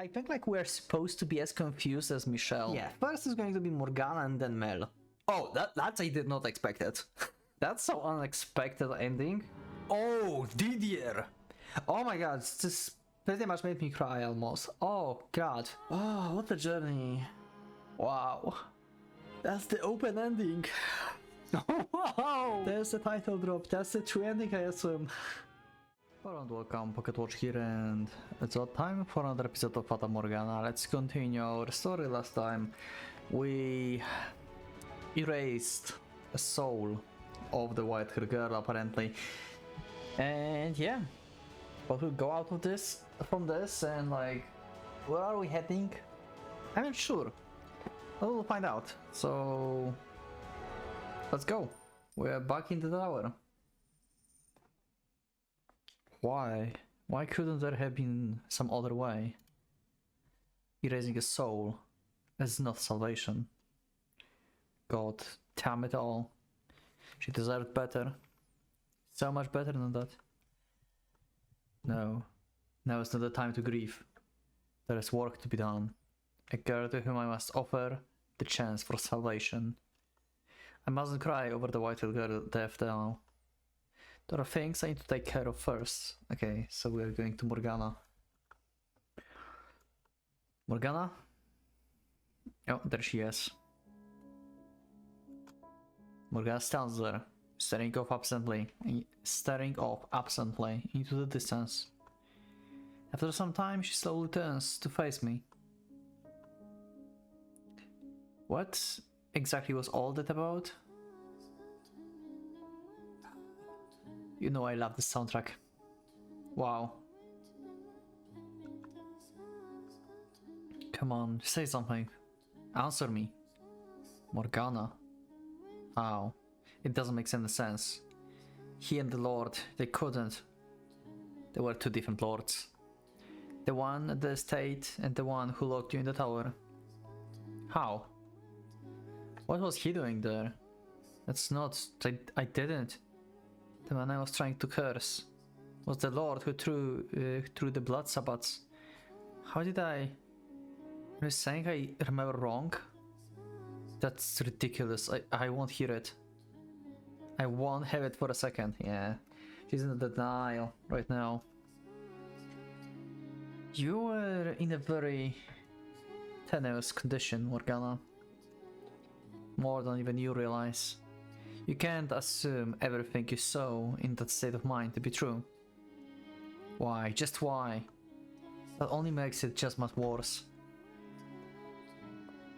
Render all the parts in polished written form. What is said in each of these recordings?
I think like we're supposed to be as confused as Michelle. Yeah, first is going to be Morgana and then Mel. Oh, that I did not expect it. That's so unexpected ending. Oh, Didier! Oh my god, this pretty much made me cry almost. Oh god. Oh, what a journey. Wow. That's the open ending. Wow! There's the title drop, that's the true ending, I assume. Hello and welcome, PocketWatch here, and it's our time for another episode of Fata Morgana. Let's continue our story. Last time we erased a soul of the white-haired girl, apparently. And yeah, but we'll go out of this, from this, and like, where are we heading? I'm not sure. We'll find out. So, let's go. We're back in the tower. Why? Why couldn't there have been some other way? Erasing a soul is not salvation. God damn it all. She deserved better. So much better than that. No. Now is not the time to grieve. There is work to be done. A girl to whom I must offer the chance for salvation. I mustn't cry over the white-haired girl death now. There are things I need to take care of first. Okay, so we're going to Morgana. Morgana? Oh, there she is. Morgana stands there, staring off absently into the distance. After some time, she slowly turns to face me. What exactly was all that about? You know I love this soundtrack. Wow. Come on, say something. Answer me. Morgana. How? It doesn't make any sense. He and the Lord, they couldn't. They were two different lords. The one at the estate and the one who locked you in the tower. How? What was he doing there? That's not... I didn't. The man I was trying to curse was the Lord who threw the blood sabbats. How did I... Are you saying I remember wrong? That's ridiculous. I won't hear it. I won't have it for a second. Yeah, she's in denial right now. You were in a very tenuous condition, Morgana. More than even you realize. You can't assume everything you saw in that state of mind to be true. Why? Just why? That only makes it just much worse.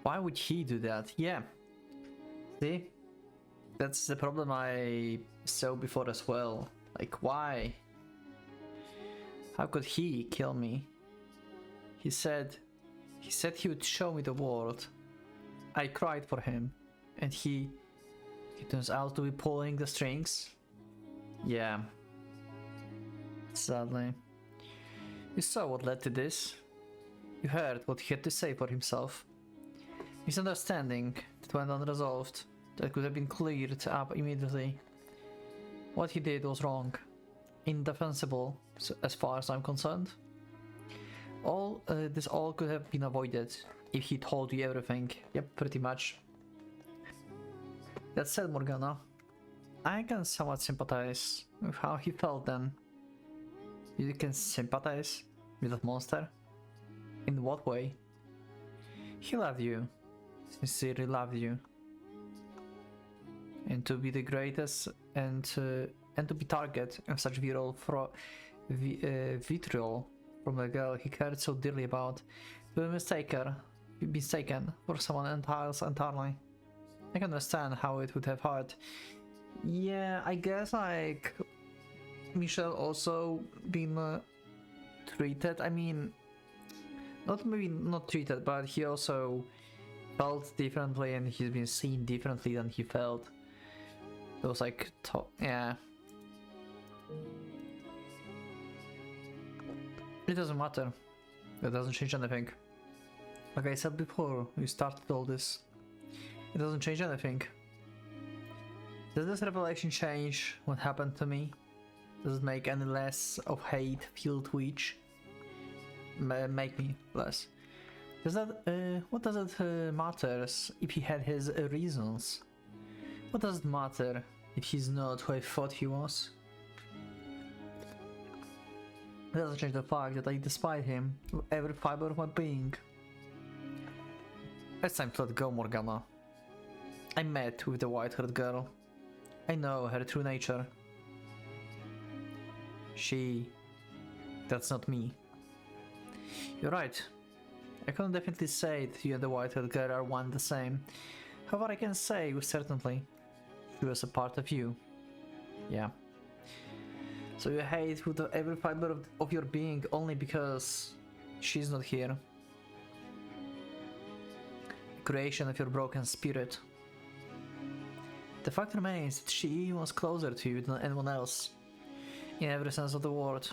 Why would he do that? Yeah. See? That's the problem I saw before as well. Like, why? How could he kill me? He said he would show me the world. I cried for him, and he turns out to be pulling the strings. Yeah. Sadly. You saw what led to this. You heard what he had to say for himself. Misunderstanding that went unresolved, that could have been cleared up immediately. What he did was wrong. Indefensible, as far as I'm concerned. This all could have been avoided if he told you everything. Yep, pretty much. That said, Morgana, I can somewhat sympathize with how he felt then. You can sympathize with that monster? In what way? He loved you. Sincerely loved you. And to be the greatest and to be target of such vitriol from a girl he cared so dearly about, to be mistaken for someone entirely. I can understand how it would have hurt. Yeah, I guess like Michelle also been treated. I mean, maybe not treated, but he also felt differently, and he's been seen differently than he felt. It was like, yeah. It doesn't matter. It doesn't change anything. Like I said before, we started all this. It doesn't change anything. Does this revelation change what happened to me? Does it make any less of hate-filled witch? make me less. Does that, what does it matter if he had his reasons? What does it matter if he's not who I thought he was? It doesn't change the fact that I despise him with every fiber of my being. It's time to let go, Morgana. I met with the white-haired girl. I know her true nature. That's not me. You're right. I can definitely say that you and the white-haired girl are one and the same. However, I can say with certainty, she was a part of you. Yeah. So you hate with every fiber of your being only because she's not here. A creation of your broken spirit. The fact remains that she was closer to you than anyone else, in every sense of the word.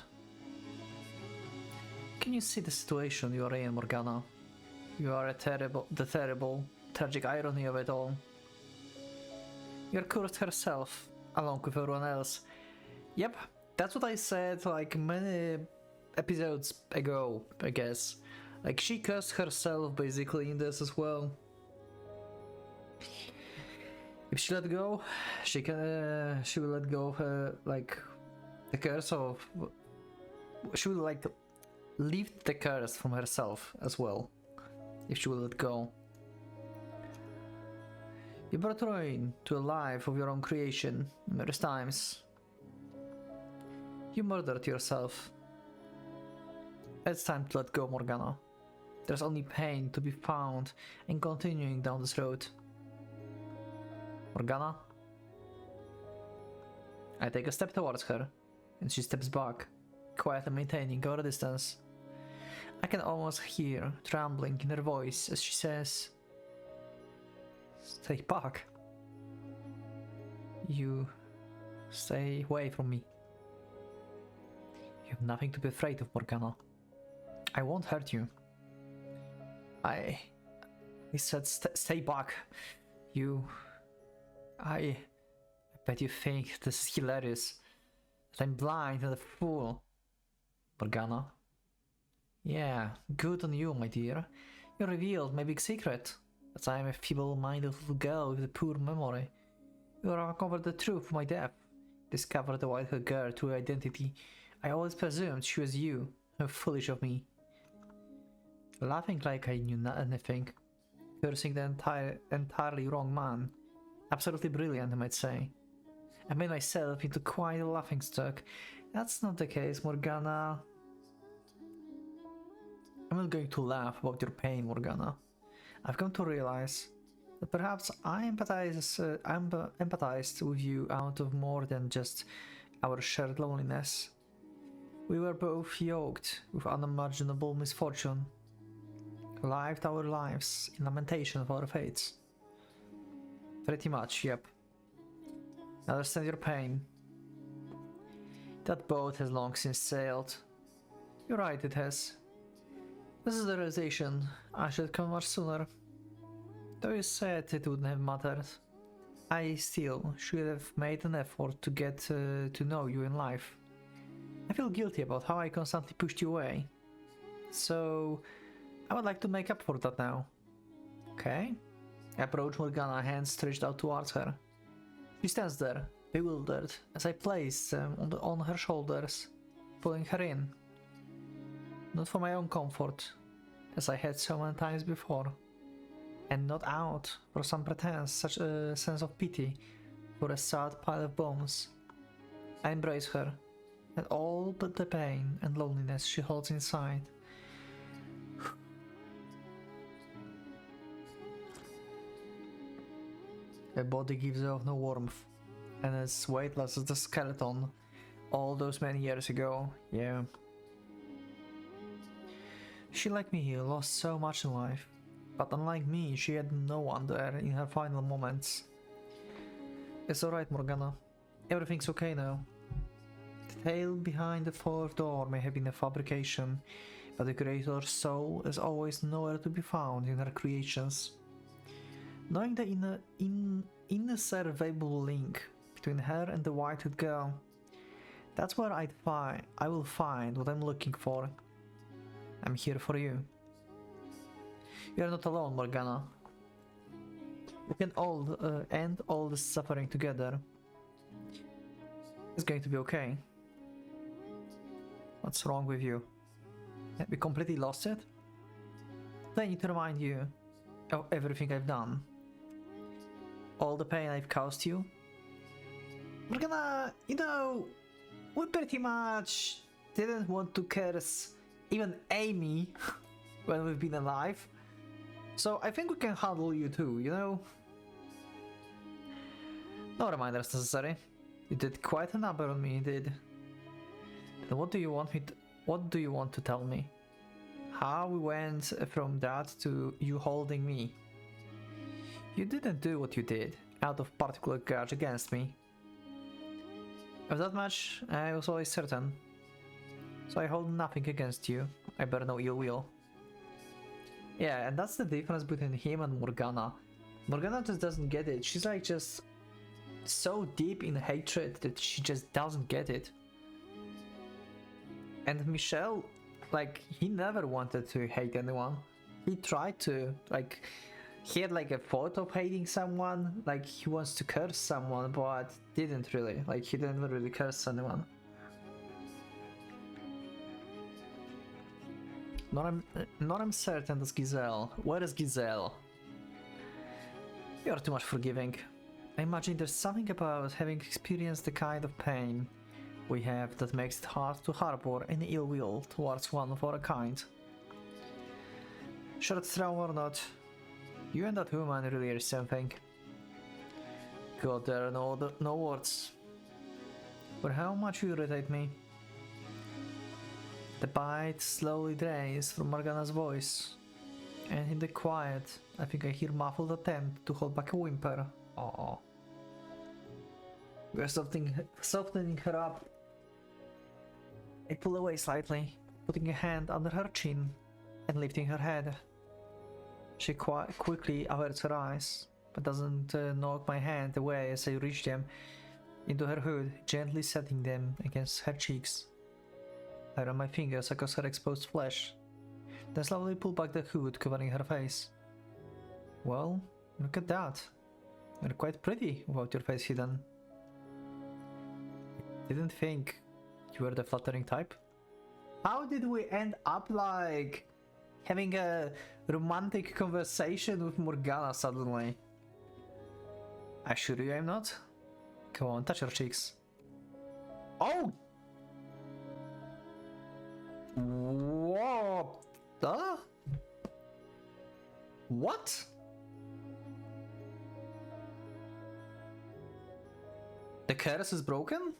Can you see the situation you are in, Morgana? You are the terrible, tragic irony of it all. You are cursed herself, along with everyone else. Yep, that's what I said like many episodes ago, I guess. Like, she cursed herself basically in this as well. If she let go, she will let go of like the curse of. She will like lift the curse from herself as well, if she will let go. You brought ruin to a life of your own creation numerous times. You murdered yourself. It's time to let go, Morgana. There's only pain to be found in continuing down this road. Morgana? I take a step towards her, and she steps back, quietly maintaining our distance. I can almost hear trembling in her voice as she says, "Stay back. You stay away from me. You have nothing to be afraid of, Morgana. I won't hurt you." He said, stay back. I bet you think this is hilarious, that I'm blind and a fool. Morgana. Yeah, good on you, my dear. You revealed my big secret, that I am a feeble-minded little girl with a poor memory. You uncovered the truth of my death, discovered the white-haired girl's true identity. I always presumed she was you. How foolish of me. Laughing like I knew anything, cursing the entirely wrong man. Absolutely brilliant, I might say. I made myself into quite a laughingstock. That's not the case, Morgana. I'm not going to laugh about your pain, Morgana. I've come to realize that perhaps I empathized with you out of more than just our shared loneliness. We were both yoked with unimaginable misfortune, lived our lives in lamentation of our fates. Pretty much, yep. I understand your pain. That boat has long since sailed. You're right, it has. This is the realization I should come much sooner. Though you said it wouldn't have mattered, I still should have made an effort to get to know you in life. I feel guilty about how I constantly pushed you away. So, I would like to make up for that now. Okay? I approach Morgana, hands stretched out towards her. She stands there, bewildered, as I place them on her shoulders, pulling her in. Not for my own comfort, as I had so many times before, and not out for some pretense, such a sense of pity for a sad pile of bones. I embrace her, and all but the pain and loneliness she holds inside. Her body gives off no warmth, and is weightless as the skeleton all those many years ago, yeah. She, like me, lost so much in life, but unlike me, she had no one there in her final moments. It's alright, Morgana. Everything's okay now. The tale behind the fourth door may have been a fabrication, but the creator's soul is always nowhere to be found in her creations. Knowing the inseparable link between her and the white-haired girl, that's where I will find what I'm looking for. I'm here for you. You're not alone, Morgana. We can all end all this suffering together. It's going to be okay. What's wrong with you? We completely lost it? I need to remind you of everything I've done. All the pain I've caused you. Morgana, you know, we pretty much didn't want to curse even Amy when we've been alive. So I think we can handle you too, you know? No reminders necessary. You did quite a number on me, indeed. Then what do you want to tell me? How we went from that to you holding me? You didn't do what you did out of particular grudge against me. Of that much, I was always certain. So I hold nothing against you. I bear no ill will. Yeah, and that's the difference between him and Morgana. Morgana just doesn't get it. She's like just so deep in hatred that she just doesn't get it. And Michel, like, he never wanted to hate anyone. He tried to, like, he had like a thought of hating someone, like he wants to curse someone, but didn't really. Like, he didn't really curse anyone. Not I'm certain that's Giselle. Where is Giselle? You're too much forgiving. I imagine there's something about having experienced the kind of pain we have that makes it hard to harbor any ill will towards one of our kind. Sure it's wrong or not, you and that woman really are something. God, there are no words. For how much you irritate me. The bite slowly drains from Morgana's voice, and in the quiet, I think I hear muffled attempt to hold back a whimper. Oh. We're softening her up. I pull away slightly, putting a hand under her chin and lifting her head. She quickly averts her eyes, but doesn't knock my hand away as I reach them into her hood, gently setting them against her cheeks. I run my fingers across her exposed flesh, then slowly pull back the hood covering her face. Well, look at that. You're quite pretty without your face hidden. Didn't think you were the flattering type. How did we end up like having a romantic conversation with Morgana suddenly? I assure you I'm not. Come on, touch her cheeks. Oh! What? What? The curse is broken?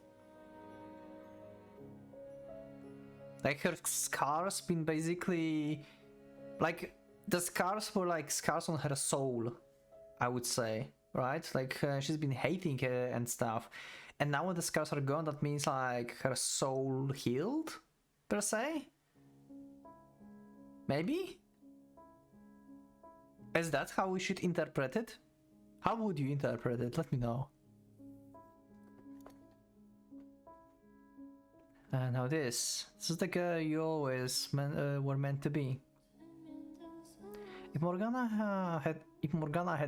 Like her scars been basically... Like, the scars were like scars on her soul, I would say, right? Like, she's been hating her and stuff. And now when the scars are gone, that means like her soul healed, per se? Maybe? Is that how we should interpret it? How would you interpret it? Let me know. And now this is the girl you always were meant to be. If Morgana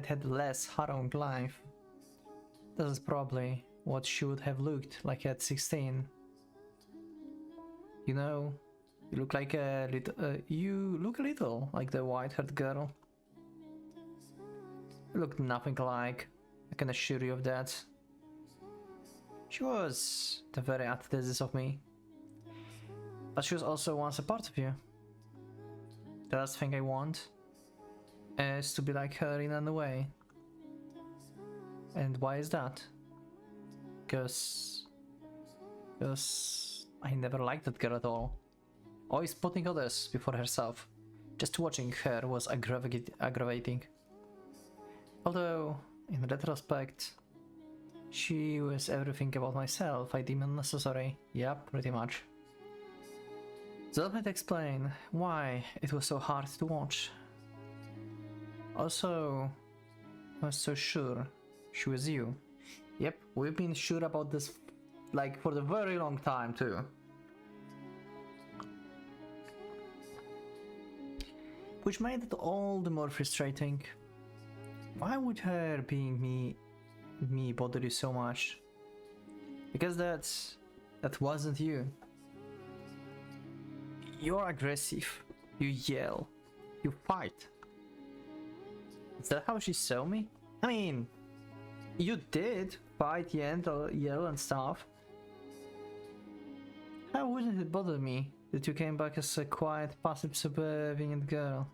had less harrowing life, this is probably what she would have looked like at 16. You know, you look like a little like the white-haired girl. You look nothing like. I can assure you of that. She was the very antithesis of me. But she was also once a part of you. The last thing I want is to be like her in any way. And why is that? Because I never liked that girl at all. Always putting others before herself. Just watching her was aggravating. Although, in retrospect, she was everything about myself I deem unnecessary. Yep, pretty much. So that might explain why it was so hard to watch. Also, I was so sure she was you. Yep, we've been sure about this like for a very long time too. which made it all the more frustrating. Why would her being me bother you so much? Because that wasn't you. You're aggressive. You yell. You fight. Is that how she saw me? I mean, you did fight, yell and stuff. How wouldn't it bother me that you came back as a quiet, passive, subservient girl?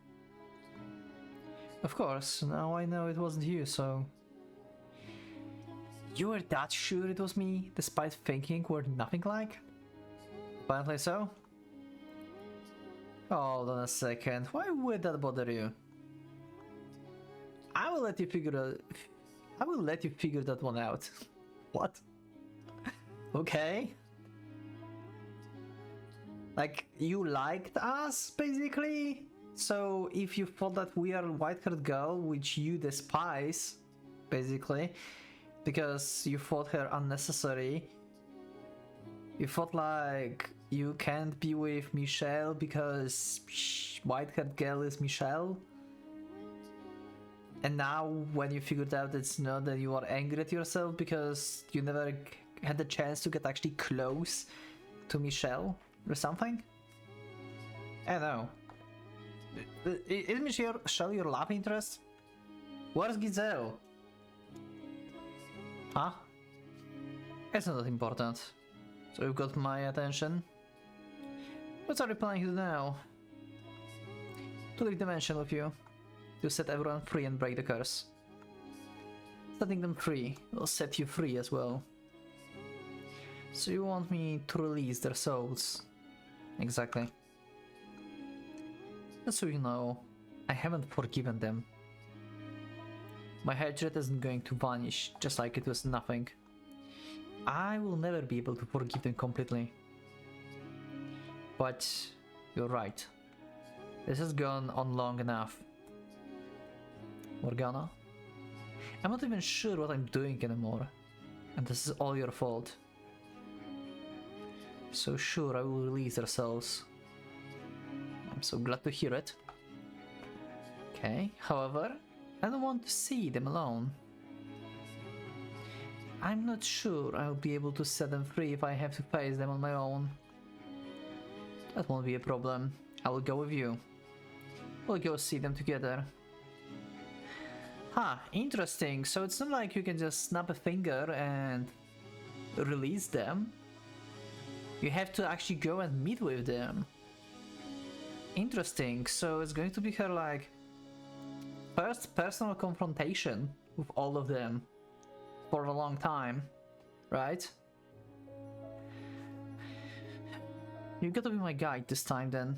Of course, now I know it wasn't you, so... You were that sure it was me, despite thinking we're nothing like? Apparently so. Hold on a second, why would that bother you? I will let you figure that one out. What? Okay. Like, you liked us, basically? So, if you thought that we are a white-haired girl, which you despise, basically, because you thought her unnecessary, you thought like you can't be with Michelle because white-haired girl is Michelle? And now, when you figured out it's not, that you are angry at yourself because you never had the chance to get actually close to Michelle or something? I don't know. Is Michelle your love interest? Where's Giselle? Huh? It's not that important. So you've got my attention. What are you planning to do now? To leave dimension with you. To set everyone free and break the curse. Setting them free will set you free as well. So you want me to release their souls? Exactly. Just so you know, I haven't forgiven them. My hatred isn't going to vanish just like it was nothing. I will never be able to forgive them completely. But you're right. This has gone on long enough. Morgana, I'm not even sure what I'm doing anymore, and this is all your fault. So sure, I will release their souls. I'm so glad to hear it. Okay, however, I don't want to see them alone. I'm not sure I'll be able to set them free if I have to face them on my own. That won't be a problem. I will go with you. We'll go see them together. Huh, interesting. So it's not like you can just snap a finger and release them. You have to actually go and meet with them. Interesting. So it's going to be her, like, first personal confrontation with all of them for a long time, right? You gotta be my guide this time then.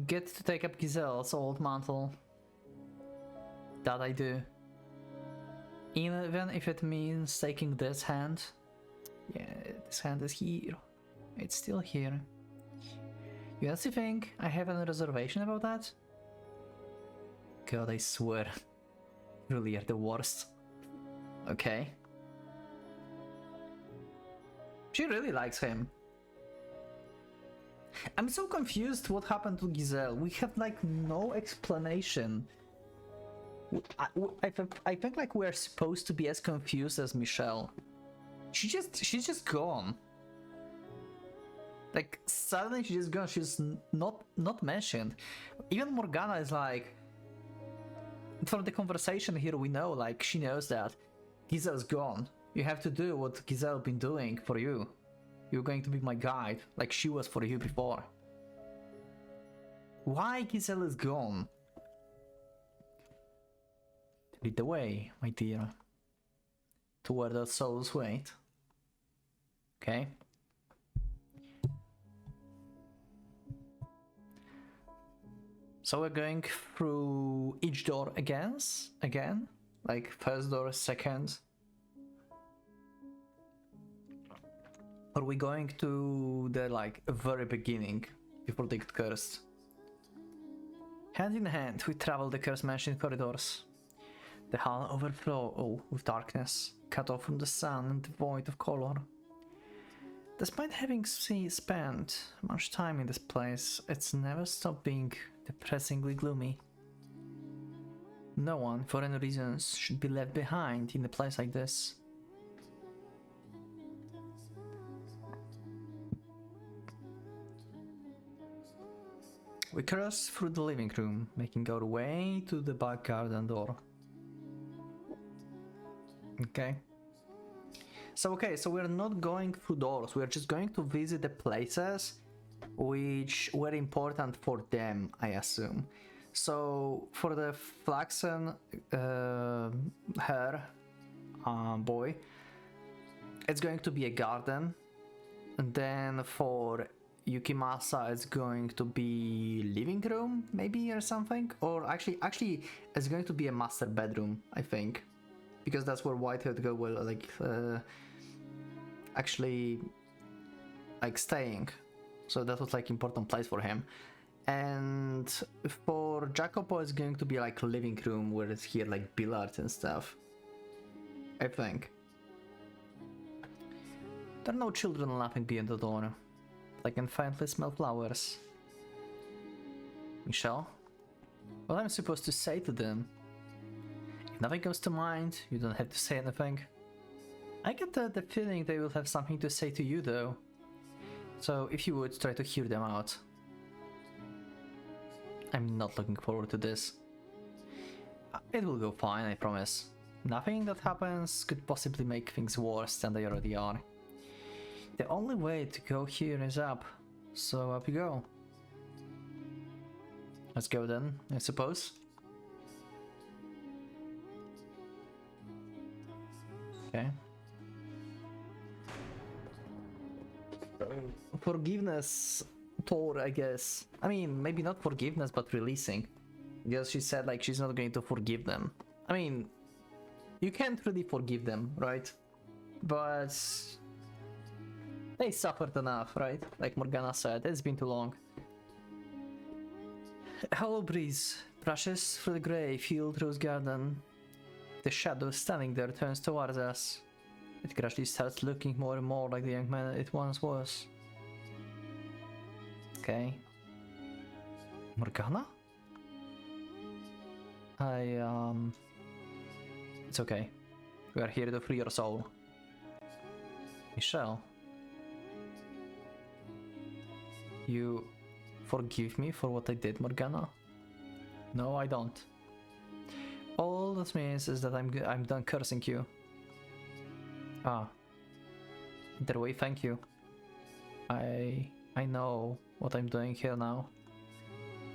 Get to take up Giselle's old mantle. That I do. Even if it means taking this hand. Yeah, this hand is here. It's still here. You honestly think I have any reservation about that? God, I swear. You really are the worst. Okay. She really likes him. I'm so confused what happened to Giselle. We have like no explanation. I think like we're supposed to be as confused as Michelle. She's just gone. Like suddenly she's just gone. She's not mentioned. Even Morgana is like, from the conversation here we know, like she knows that Giselle's gone. You have to do what Giselle been doing for you. You're going to be my guide, like she was for you before. Why Giselle is gone? Lead the way, my dear, to where the souls wait. Okay. So we're going through each door again, like first door, second. Are we going to the like very beginning before they get cursed? Hand in hand, we travel the curse-mentioned corridors. The hall overflow with darkness, cut off from the sun and devoid of color. Despite having spent much time in this place, it's never stopped being depressingly gloomy. No one, for any reasons, should be left behind in a place like this. We cross through the living room, making our way to the back garden door. Okay. So we're not going through doors, we're just going to visit the places which were important for them, I assume. So for the flaxen hair boy, it's going to be a garden, and then for Yukimasa it's going to be living room maybe or something, or actually it's going to be a master bedroom, I think, because that's where Whitehead girl will like actually like staying, so that was like important place for him. And for Jacopo it's going to be like living room where it's here like billiards and stuff, I think. There are no children laughing beyond the door. I can faintly smell flowers. Michelle? What am I supposed to say to them? If nothing comes to mind, you don't have to say anything. I get the feeling they will have something to say to you though. So if you would try to hear them out. I'm not looking forward to this. It will go fine, I promise. Nothing that happens could possibly make things worse than they already are. The only way to go here is up, so up you go. Let's go then, I suppose. Okay. Forgiveness tour, I guess. I mean, maybe not forgiveness, but releasing. Because she said like she's not going to forgive them. I mean, you can't really forgive them, right? But they suffered enough, right? Like Morgana said, it's been too long. A hollow breeze brushes through the grey field rose garden. The shadow standing there turns towards us. It gradually starts looking more and more like the young man it once was. Okay. Morgana? It's okay. We are here to free your soul. Michelle. You forgive me for what I did, Morgana? No, I don't. All that means is that I'm done cursing you. Ah. Either way, thank you. I know what I'm doing here now.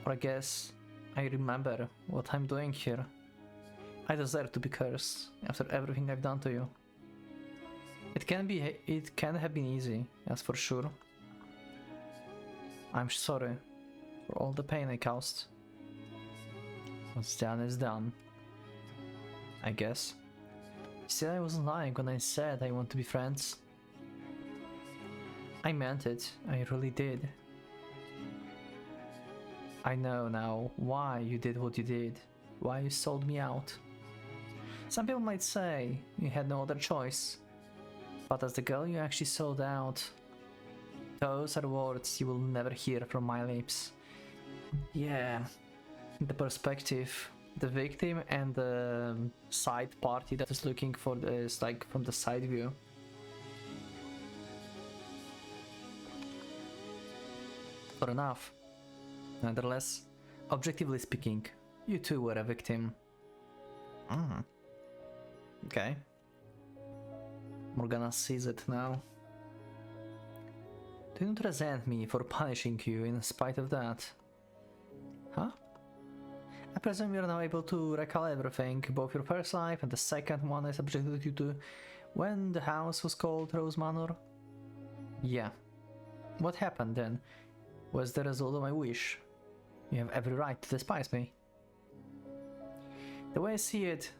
Or I guess I remember what I'm doing here. I deserve to be cursed after everything I've done to you. It can have been easy, that's for sure. I'm sorry for all the pain I caused. What's done is done, I guess. Still, I wasn't lying when I said I want to be friends. I meant it, I really did. I know now why you did what you did, why you sold me out. Some people might say you had no other choice, but as the girl you actually sold out, those are words you will never hear from my lips. Yeah, the perspective, the victim and the side party that is looking for this, like from the side view. Fair enough. Nonetheless, objectively speaking, you too were a victim. Okay. Morgana sees it now. Do not resent me for punishing you in spite of that. Huh? I presume you're now able to recall everything, both your first life and the second one I subjected you to when the house was called Rose Manor? Yeah. What happened then was the result of my wish. You have every right to despise me. The way I see it,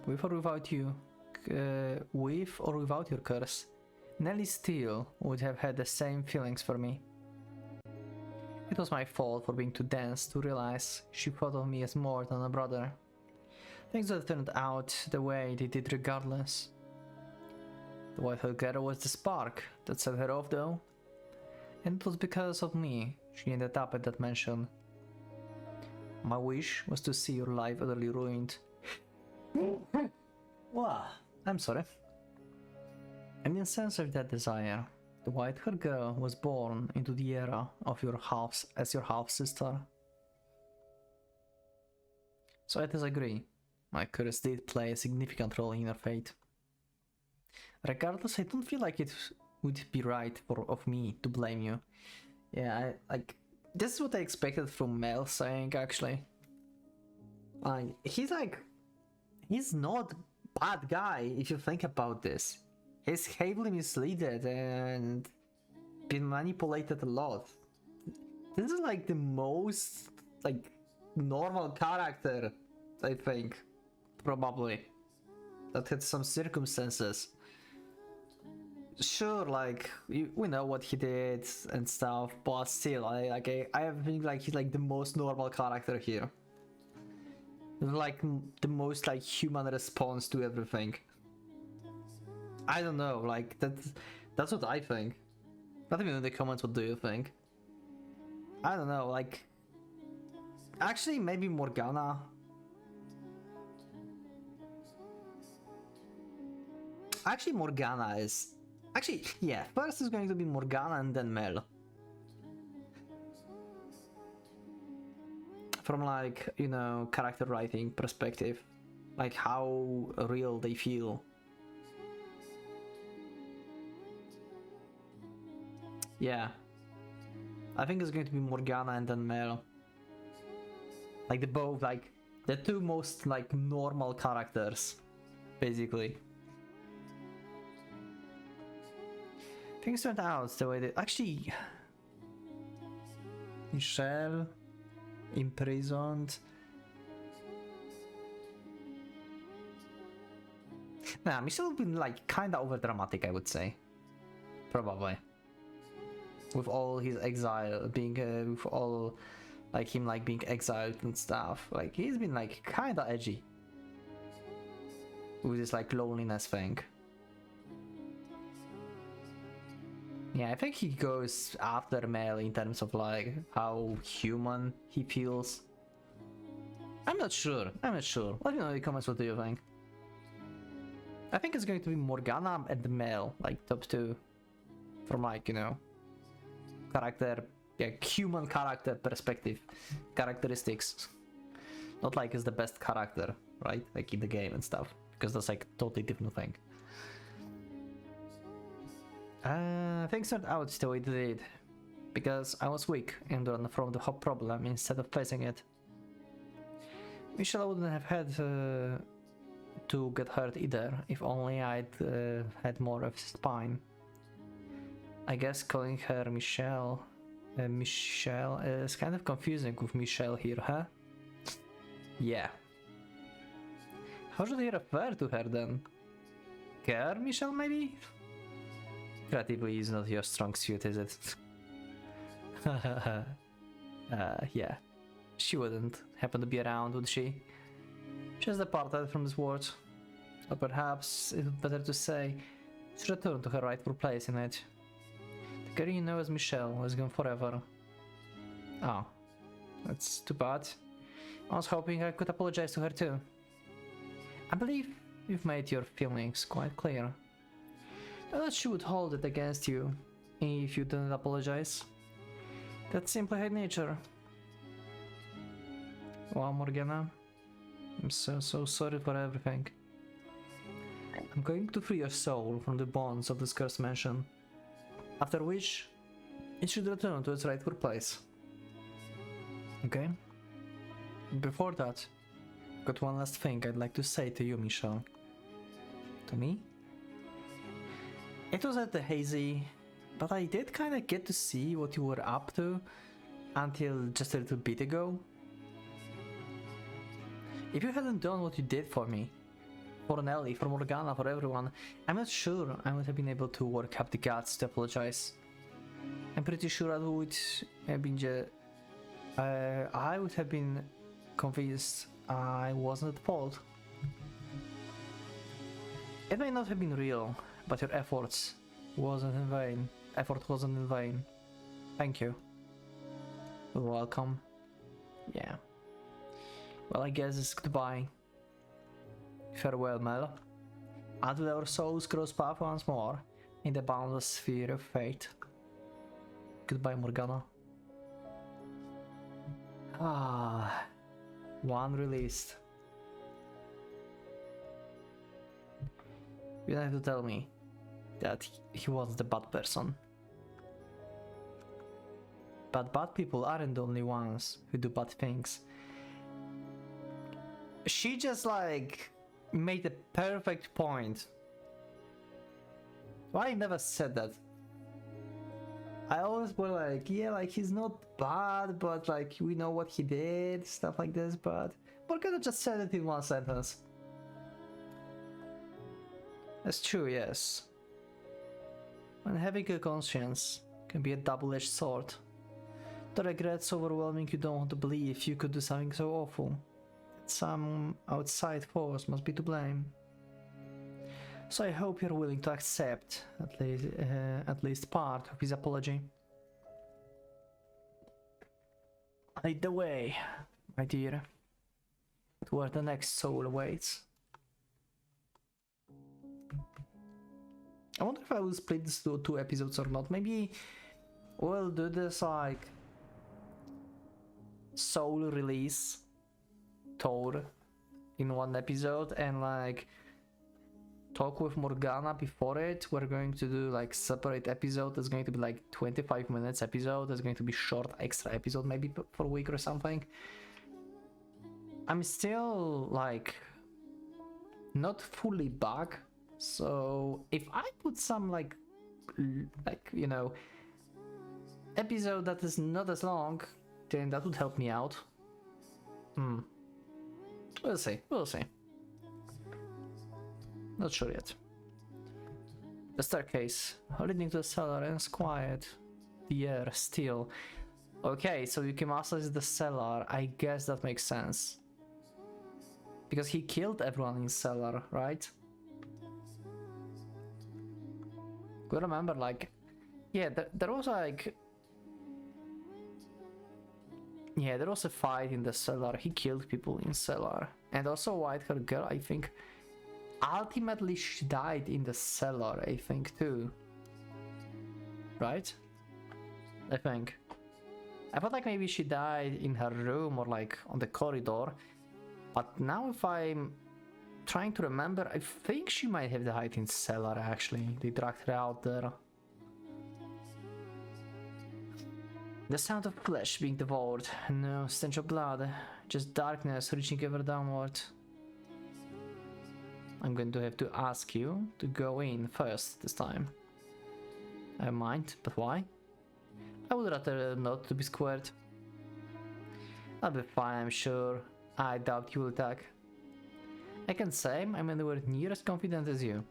with or without you, with or without your curse, Nelly still would have had the same feelings for me. It was my fault for being too dense to realize she thought of me as more than a brother. Things would have turned out the way they did regardless. The white-haired girl was the spark that set her off though, and it was because of me she ended up at that mansion. My wish was to see your life utterly ruined. Wow, I'm sorry. And in sense of that desire, the white-haired girl was born into the era of your half-sister. So I disagree. My curse did play a significant role in your fate. Regardless, I don't feel like it would be right of me to blame you. Yeah, this is what I expected from Mel saying, actually. He's not a bad guy if you think about this. He's heavily misled and been manipulated a lot. This is like the most normal character, I think, probably, that had some circumstances. Sure, we know what he did and stuff, but still, I think he's the most normal character here. The most human response to everything. I don't know, that's what I think. Let me know in the comments, what do you think? I don't know, actually maybe Morgana. Actually Morgana is... Actually, yeah, first is going to be Morgana and then Mel. From character writing perspective. How real they feel. Yeah. I think it's going to be Morgana and then Mel. The two most normal characters, basically. Things turned out the way they actually... Michelle imprisoned. Nah, Michelle would be kinda over dramatic, I would say. Probably. With all his exile being with all him being exiled and stuff. He's been kinda edgy. With this loneliness thing. Yeah, I think he goes after Mel in terms of how human he feels. I'm not sure. Let me know in the comments, what do you think? I think it's going to be Morgana and Mel, top two. From character, human character perspective, characteristics. Not it's the best character, right? In the game and stuff, because that's totally different thing. Things turned out the way they did, because I was weak and run from the whole problem instead of facing it. Michelle wouldn't have had to get hurt either, if only I'd had more of a spine. I guess calling her Michelle is kind of confusing with Michelle here, huh? Yeah. How should I refer to her then? Girl Michelle, maybe? Creatively is not your strong suit, is it? Yeah. She wouldn't happen to be around, would she? She's departed from this world. Or perhaps it's better to say she returned to her rightful place in it. The girl you know as Michelle is gone forever. Oh. That's too bad. I was hoping I could apologize to her too. I believe you've made your feelings quite clear. Not that she would hold it against you if you didn't apologize. That's simply her nature. Wow, Morgana. I'm so sorry for everything. I'm going to free your soul from the bonds of this cursed mansion. After which, it should return to its rightful place. Okay? Before that, I've got one last thing I'd like to say to you, Michelle. To me? It was at the hazy, but I did kinda get to see what you were up to until just a little bit ago. If you hadn't done what you did for me, for Nelly, for Morgana, for everyone, I'm not sure I would have been able to work up the guts to apologize. I'm pretty sure I would have been convinced I wasn't at fault. It may not have been real, but your effort wasn't in vain. Thank you. You're welcome. Yeah. Well, I guess it's goodbye. Farewell, Mel. Until our souls cross paths once more in the boundless sphere of fate. Goodbye, Morgana. Ah, one released. You don't have to tell me that he was the bad person. But bad people aren't the only ones who do bad things. She just like made a perfect point. Why I never said that? I always were like, yeah, like he's not bad, but like we know what he did, stuff like this, but Morgana just said it in one sentence. That's true, yes. When having a conscience can be a double-edged sword. The regret's overwhelming, you don't want to believe you could do something so awful. Some outside force must be to blame. So I hope you're willing to accept at least part of his apology. Lead the way, my dear, to where the next soul awaits. I wonder if I will split this to 2 episodes or not. Maybe we'll do this like soul release tour in 1 episode and like talk with Morgana before it. We're going to do like separate episode. It's going to be like 25 minutes episode. It's going to be short extra episode maybe for a week or something. I'm still like not fully back, so if I put some like you know episode that is not as long, then that would help me out. We'll see, we'll see. Not sure yet. The staircase leading to the cellar ends quiet. The air still. Okay, so you can access the cellar. I guess that makes sense. Because he killed everyone in cellar, right? Good, remember, like, yeah, there was like, yeah, there was a fight in the cellar. He killed people in cellar, and also a white-haired girl, I think. Ultimately, she died in the cellar, I think, too. Right? I think. I thought like maybe she died in her room or like on the corridor. But now if I'm trying to remember, I think she might have died in cellar actually. They dragged her out there. The sound of flesh being devoured. No stench of blood. Just darkness reaching ever downward. I'm going to have to ask you to go in first this time. I mind, but why? I would rather not to be squared. I'll be fine, I'm sure. I doubt you will attack. I can say I'm anywhere near as confident as you.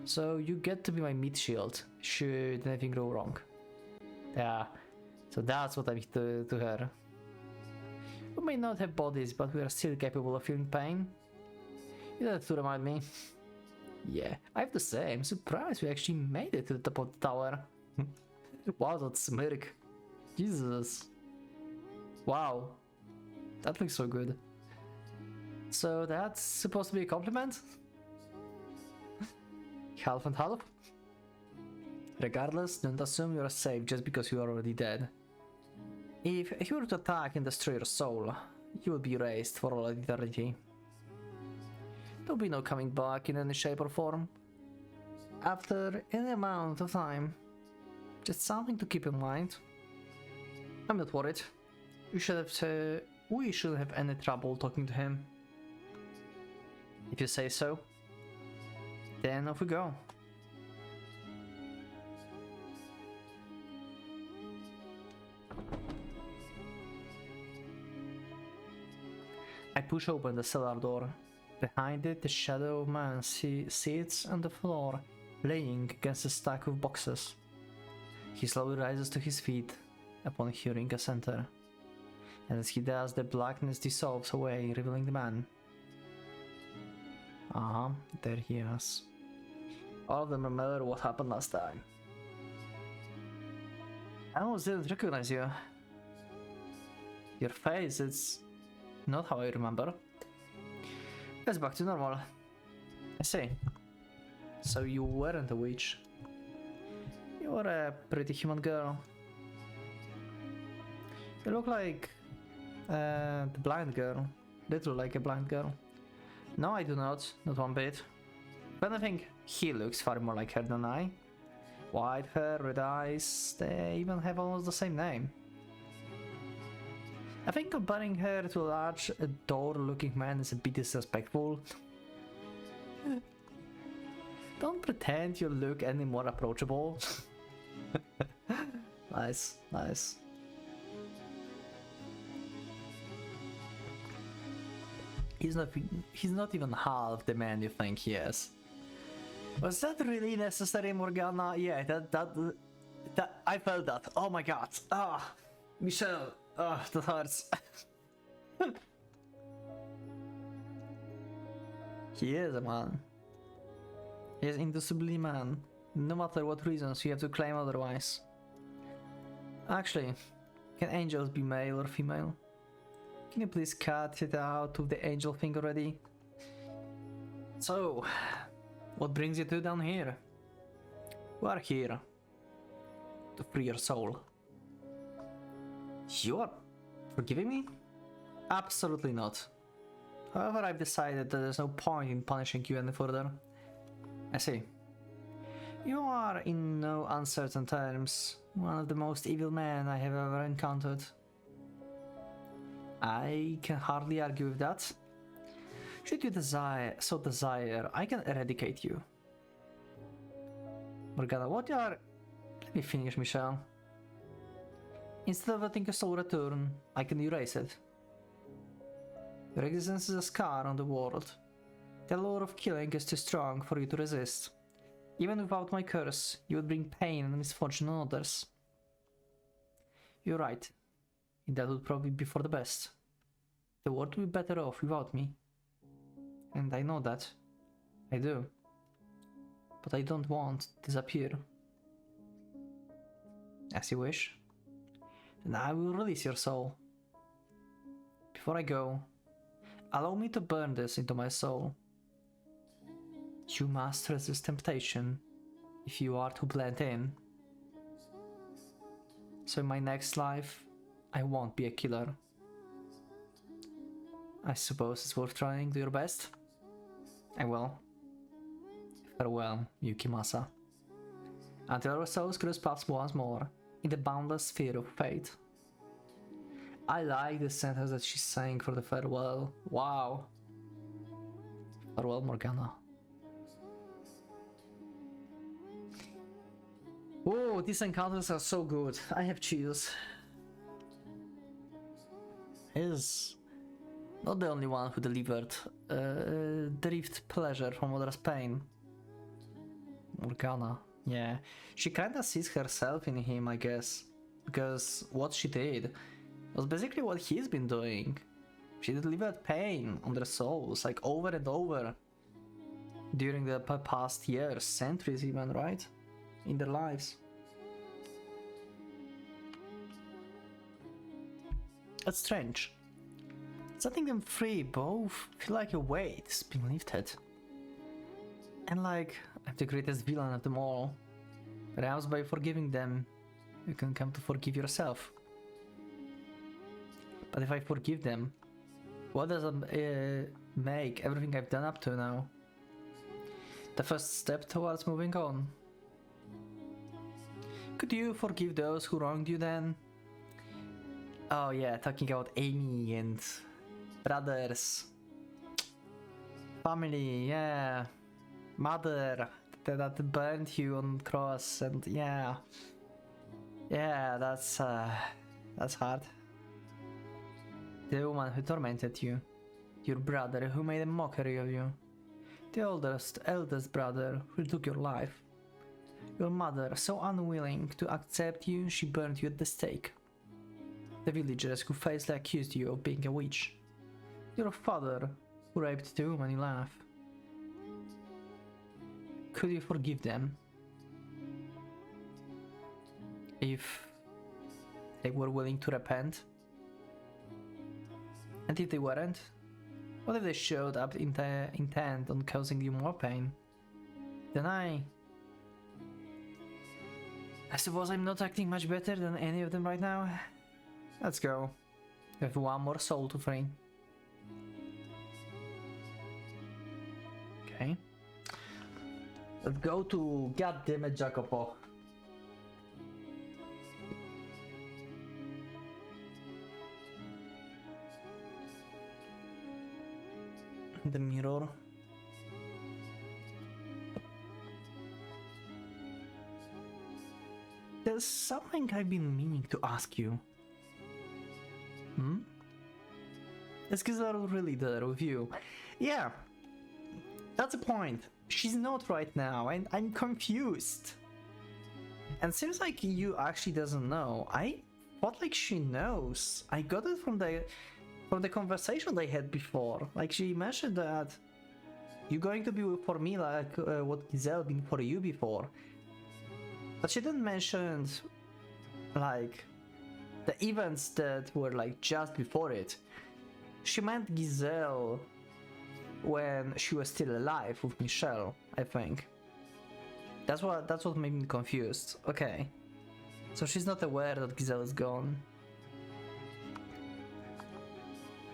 So you get to be my meat shield, should anything go wrong. Yeah, so that's what I mean to her. We may not have bodies, but we are still capable of feeling pain. You don't have to remind me. Yeah, I have to say, I'm surprised we actually made it to the top of the tower. Wow, that smirk. Jesus. Wow. That looks so good. So that's supposed to be a compliment? Half and half? Regardless, don't assume you're safe just because you are already dead. If he were to attack and destroy your soul, you will be erased for all eternity. There'll be no coming back in any shape or form. After any amount of time. Just something to keep in mind. I'm not worried. We shouldn't have any trouble talking to him. If you say so. Then off we go. I push open the cellar door. Behind it, the shadow of man sits on the floor, laying against a stack of boxes. He slowly rises to his feet upon hearing us enter, and as he does, the blackness dissolves away, revealing the man. There he is. All of them remember what happened last time. I almost didn't recognize you. Your face, it's Not how I remember. It's back to normal. I see. So you weren't a witch. You were a pretty human girl. You look like the blind girl. Little like a blind girl. No, I do not. Not one bit. If anything, he looks far more like her than I. White hair, red eyes, they even have almost the same name. I think comparing her to a large, door-looking man is a bit disrespectful. Don't pretend you look any more approachable. Nice, nice. He's not even half the man you think he is. Was that really necessary, Morgana? Yeah, that I felt that. Oh my god. Ah, Michelle. Ah, that hurts. He is a man. He is indisputably a man. No matter what reasons you have to claim otherwise. Actually, can angels be male or female? Can you please cut it out of the angel thing already? So, what brings you two down here? We are here to free your soul. You are forgiving me? Absolutely not. However, I've decided that there's no point in punishing you any further. I see. You are, in no uncertain terms, one of the most evil men I have ever encountered. I can hardly argue with that. Should you desire, I can eradicate you. Morgana, what you are... Let me finish, Michelle. Instead of letting your soul return, I can erase it. Your existence is a scar on the world. The lure of killing is too strong for you to resist. Even without my curse, you would bring pain and misfortune on others. You're right. That would probably be for the best. The world would be better off without me. And I know that. I do. But I don't want to disappear. As you wish. Then I will release your soul. Before I go, allow me to burn this into my soul. You must resist temptation if you are to blend in. So in my next life, I won't be a killer. I suppose it's worth trying. Do your best? I will. Farewell, Yukimasa. Until our souls cross paths once more in the boundless sphere of fate. I like the sentence that she's saying for the farewell. Wow. Farewell, Morgana. Oh, these encounters are so good. I have chills. He's not the only one who derived pleasure from others' pain. Morgana, yeah. She kinda sees herself in him, I guess. Because what she did was basically what he's been doing. She delivered pain on their souls, like over and over. During the past years, centuries even, right? In their lives. That's strange. Setting them free, both feel like a weight has been lifted. And like, I'm the greatest villain of them all. Perhaps by forgiving them, you can come to forgive yourself. But if I forgive them, what does it make everything I've done up to now? The first step towards moving on. Could you forgive those who wronged you then? Oh yeah, talking about Amy and brothers. Family, yeah. Mother that burned you on the cross, and yeah. Yeah, that's hard. The woman who tormented you. Your brother who made a mockery of you. The eldest brother who took your life. Your mother, so unwilling to accept you, she burned you at the stake. The villagers who falsely accused you of being a witch. Your father, who raped the woman you love. Could you forgive them? If they were willing to repent? And if they weren't? What if they showed up intent on causing you more pain? Then I suppose I'm not acting much better than any of them right now. Let's go. We have one more soul to free. Okay. Let's go to goddammit Jacopo. The mirror. There's something I've been meaning to ask you. Is Giselle really there with you? Yeah, that's the point. She's not right now, and I'm confused. And seems like you actually doesn't know. I thought like she knows. I got it from the conversation they had before. Like she mentioned that you're going to be for me like what Giselle been for you before. But she didn't mention like the events that were like just before it. She meant Giselle when she was still alive with Michelle, I think. That's what made me confused. Okay. So she's not aware that Giselle is gone.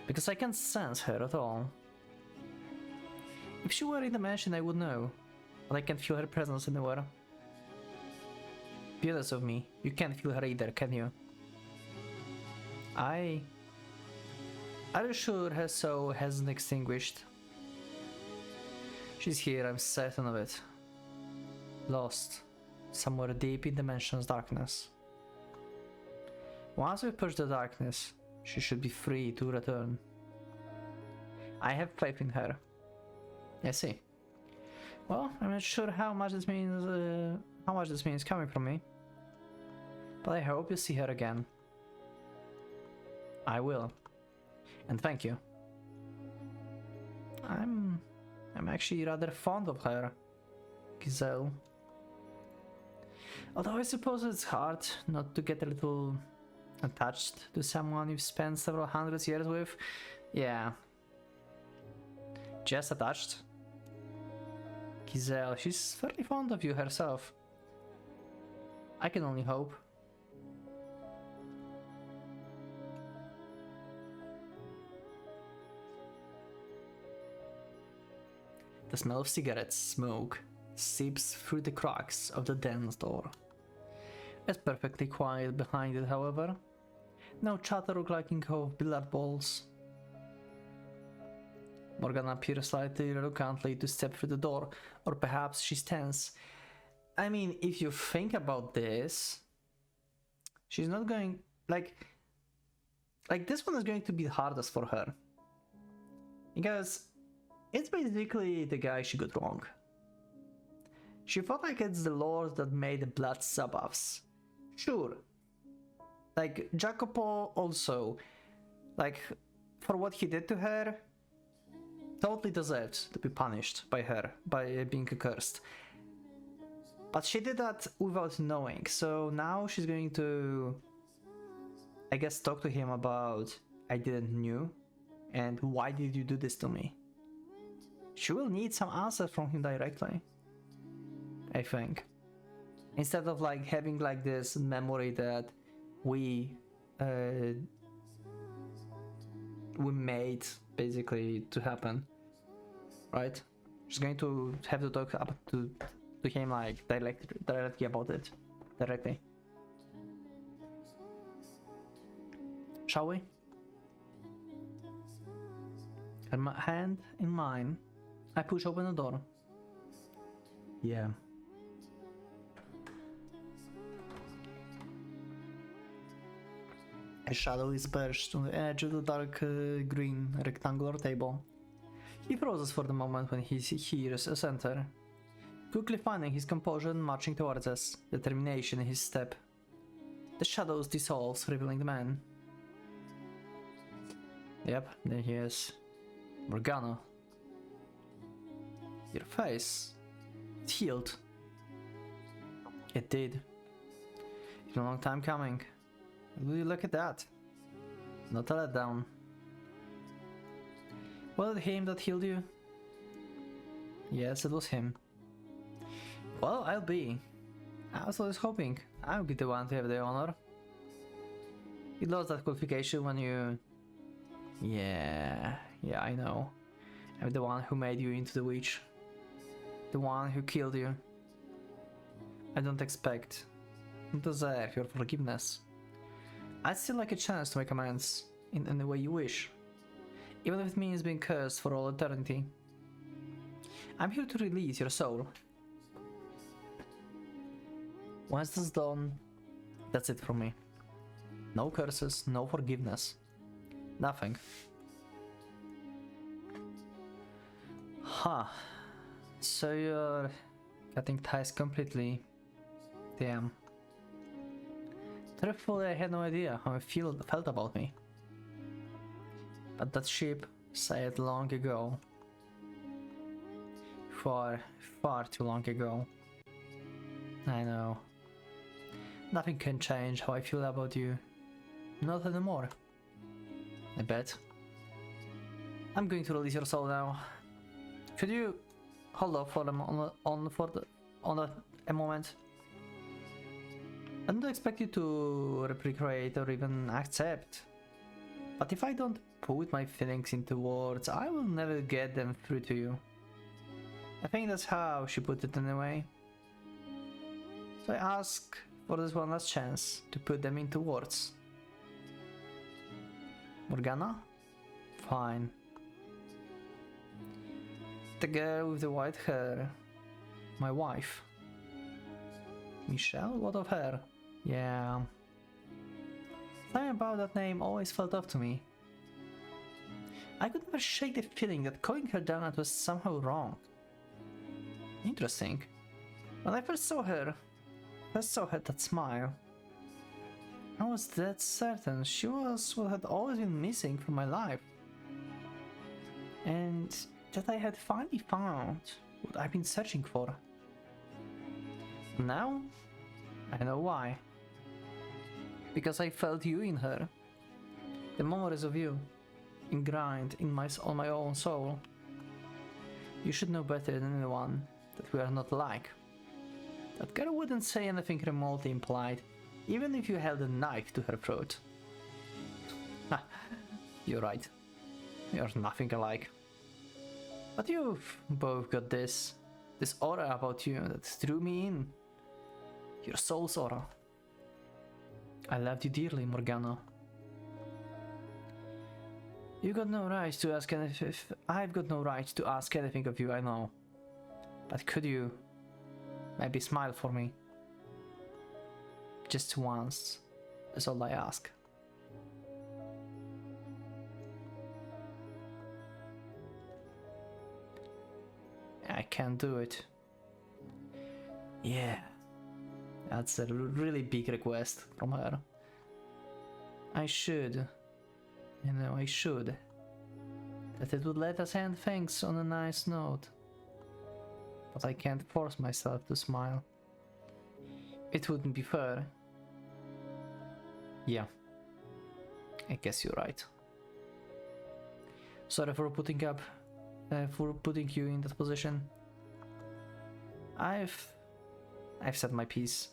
Because I can't sense her at all. If she were in the mansion I would know. But I can't feel her presence anywhere. Be honest with me, you can't feel her either, can you? Are you sure her soul hasn't extinguished? She's here, I'm certain of it. Lost. Somewhere deep in the mansion's darkness. Once we push the darkness, she should be free to return. I have faith in her. I see. Well, I'm not sure how much this means coming from me. But I hope you see her again. I will. And thank you. I'm actually rather fond of her, Giselle. Although I suppose it's hard not to get a little attached to someone you've spent several hundred years with. Yeah. Just attached? Giselle, she's fairly fond of you herself. I can only hope. The smell of cigarette smoke seeps through the cracks of the den's door. It's perfectly quiet behind it, however. No chatter or clanking of billiard balls. Morgana appears slightly reluctantly to step through the door, or perhaps she's tense. I mean, if you think about this, she's not going... Like this one is going to be the hardest for her. Because it's basically the guy she got wrong. She thought like it's the Lord that made the blood Sabbaths. Sure. Like, Jacopo also, like, for what he did to her, totally deserved to be punished by her, by being accursed. But she did that without knowing, so now she's going to, I guess, talk to him about, I didn't knew, and why did you do this to me? She will need some answers from him directly, I think. Instead of like having like this memory that we made basically to happen, right? She's going to have to talk up to him like directly about it, directly. Shall we? Her hand in mine, I push open the door. Yeah. A shadow is perched on the edge of the dark green rectangular table. He freezes for the moment when he hears us enter, quickly finding his composure and marching towards us, determination in his step. The shadows dissolves, revealing the man. Yep, there he is. Morgana. Your face. It healed. It did. It's been a long time coming. Will you look at that? Not a letdown. Was it him that healed you? Yes, it was him. Well, I'll be. I was always hoping I'll be the one to have the honor. You lost that qualification when you... Yeah, I know. I'm the one who made you into the witch. The one who killed you. I don't expect, don't deserve your forgiveness. I'd still like a chance to make amends in any way you wish. Even if it means being cursed for all eternity. I'm here to release your soul. Once that's done, that's it from me. No curses, no forgiveness. Nothing. Huh. So you're cutting ties completely. Damn. Truthfully, I had no idea how I felt about me. But that ship sailed long ago. Far, far too long ago. I know. Nothing can change how I feel about you. Not anymore. I bet. I'm going to release your soul now. Could you hold off for a moment? I don't expect you to reciprocate or even accept. But if I don't put my feelings into words, I will never get them through to you. I think that's how she put it anyway. So I ask for this one last chance to put them into words. Morgana? Fine. The girl with the white hair. My wife. Michelle? What of her? Yeah. Something about that name always felt off to me. I could never shake the feeling that calling her Donut was somehow wrong. Interesting. When I first saw her that smile, I was dead certain she was what had always been missing from my life. And that I had finally found what I've been searching for. Now, I know why. Because I felt you in her. The memories of you, ingrained on my own soul. You should know better than anyone that we are not alike. That girl wouldn't say anything remotely implied, even if you held a knife to her throat. You're right. You're nothing alike. But you've both got this aura about you that drew me in. Your soul's aura. I loved you dearly, Morgana. You got no right to ask anything. I've got no right to ask anything of you, I know. But could you maybe smile for me? Just once. That's all I ask. I can't do it. Yeah. That's a really big request from her. I should. You know, I should. That it would let us end things on a nice note. But I can't force myself to smile. It wouldn't be fair. Yeah. I guess you're right. Sorry for putting you in that position. I've said my piece.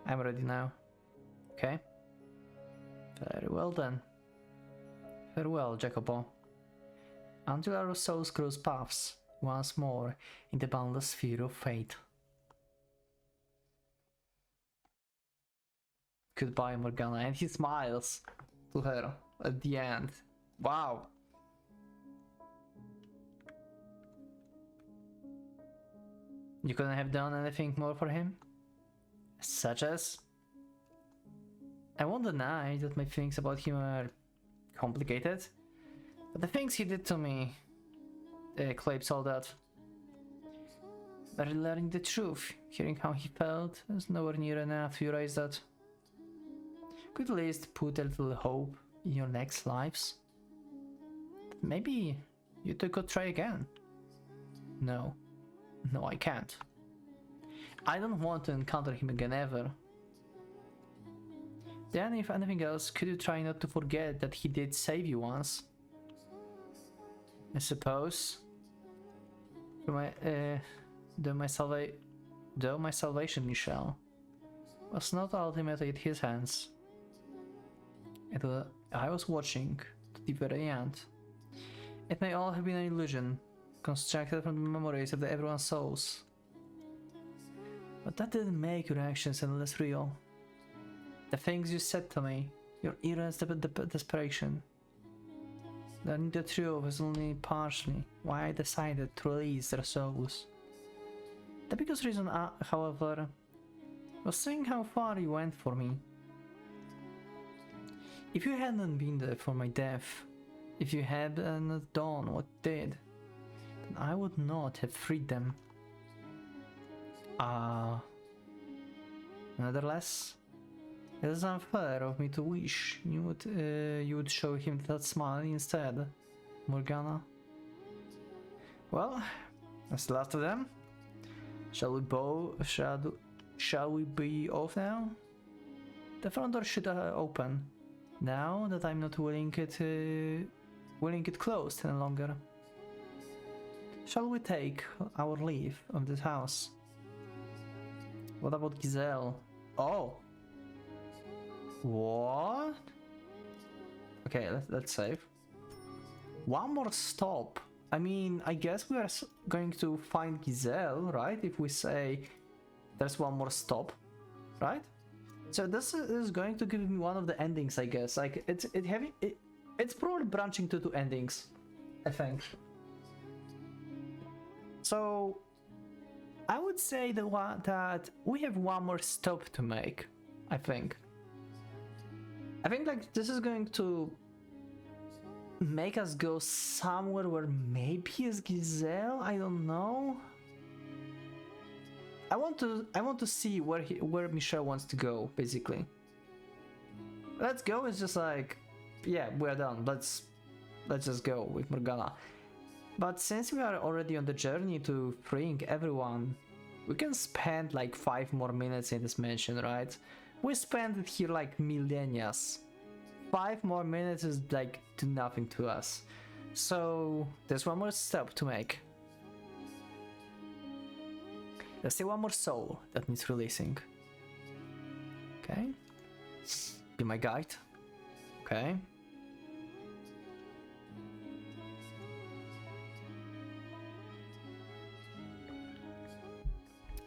I'm ready now. Okay? Very well then. Farewell, Jacopo. Until our souls cross paths once more in the boundless sphere of fate. Goodbye, Morgana. And he smiles to her at the end. Wow. You couldn't have done anything more for him? Such as? I won't deny that my feelings about him are complicated, but the things he did to me eclipse all that. But learning the truth, hearing how he felt, is nowhere near enough to erase that. Could at least put a little hope in your next lives. Maybe you two could try again. No, I can't. I don't want to encounter him again ever. Then, if anything else, could you try not to forget that he did save you once? I suppose. Though my salvation, Michel, was not ultimately in his hands. I was watching to the very end. It may all have been an illusion, constructed from the memories of everyone's souls. But that didn't make your actions any less real. The things you said to me, your earnest desperation. Learning the truth was only partially why I decided to release their souls. The biggest reason, however, was seeing how far you went for me. If you hadn't been there for my death, if you hadn't done what you did, then I would not have freed them. Nevertheless, it is unfair of me to wish you would show him that smile instead, Morgana. Well, that's the last of them. Shall we be off now? The front door should open, now that I'm not willing it closed any longer. Shall we take our leave of this house? What about Giselle? Oh! What? Okay, let's save. One more stop. I mean, I guess we are going to find Giselle, right? If we say there's one more stop, right? So this is going to give me one of the endings, I guess. Like it's probably branching to two endings, I think. So I would say that we have one more stop to make, I think. I think like this is going to make us go somewhere where maybe is Giselle, I don't know. I want to see where Michel wants to go, basically. Let's go, it's just like, yeah, we're done. Let's just go with Morgana. But since we are already on the journey to freeing everyone, we can spend like 5 more minutes in this mansion, right? We spent it here like millennia. 5 more minutes is like do nothing to us. So there's one more step to make. There's still one more soul that needs releasing. Okay. Be my guide. Okay.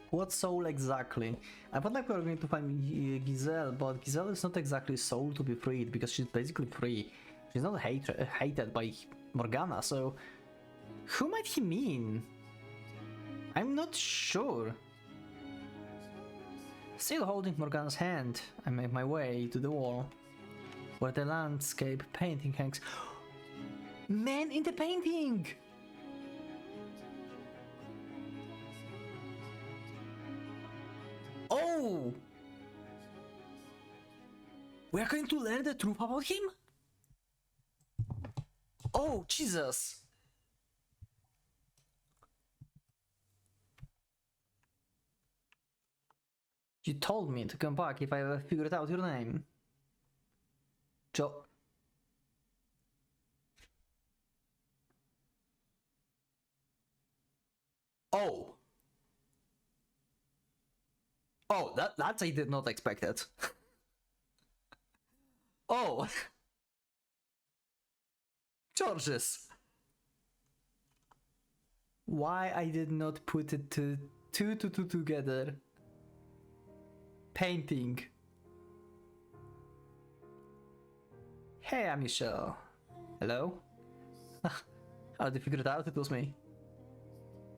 What soul exactly? I thought like we were going to find Giselle, but Giselle is not exactly soul to be freed because she's basically free. She's not hated by Morgana, so who might he mean? I'm not sure. Still holding Morgana's hand, I make my way to the wall where the landscape painting hangs. Man in the painting! Oh! We are going to learn the truth about him? Oh, Jesus! You told me to come back if I ever figured out your name. Oh! Oh, that I did not expect it. Oh! Georges! Why I did not put it two together. Painting. Hey, I'm Michel. Hello? How did you figure it out? It was me.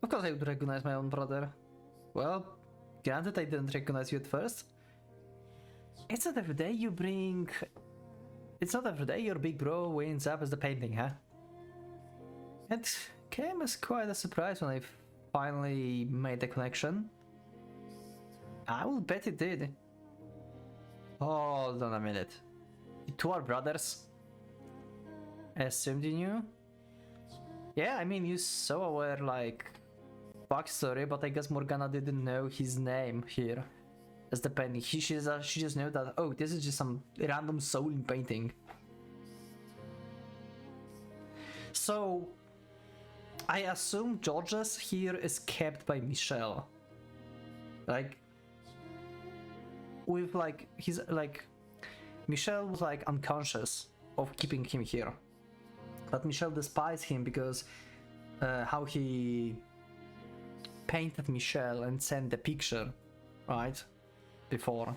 Of course I would recognize my own brother. Well, granted I didn't recognize you at first. It's not every day your big bro wins up as the painting, huh? It came as quite a surprise when I finally made the connection. I will bet it did. Hold on a minute. You two are brothers? I assumed you knew? Yeah, I mean, you saw our, like, backstory, but I guess Morgana didn't know his name here as the painting. She just knew that, oh, this is just some random soul in painting. So, I assume Georges here is kept by Michelle. Like, with like, he's like, Michelle was like unconscious of keeping him here. But Michelle despises him because how he painted Michelle and sent the picture, right? Before.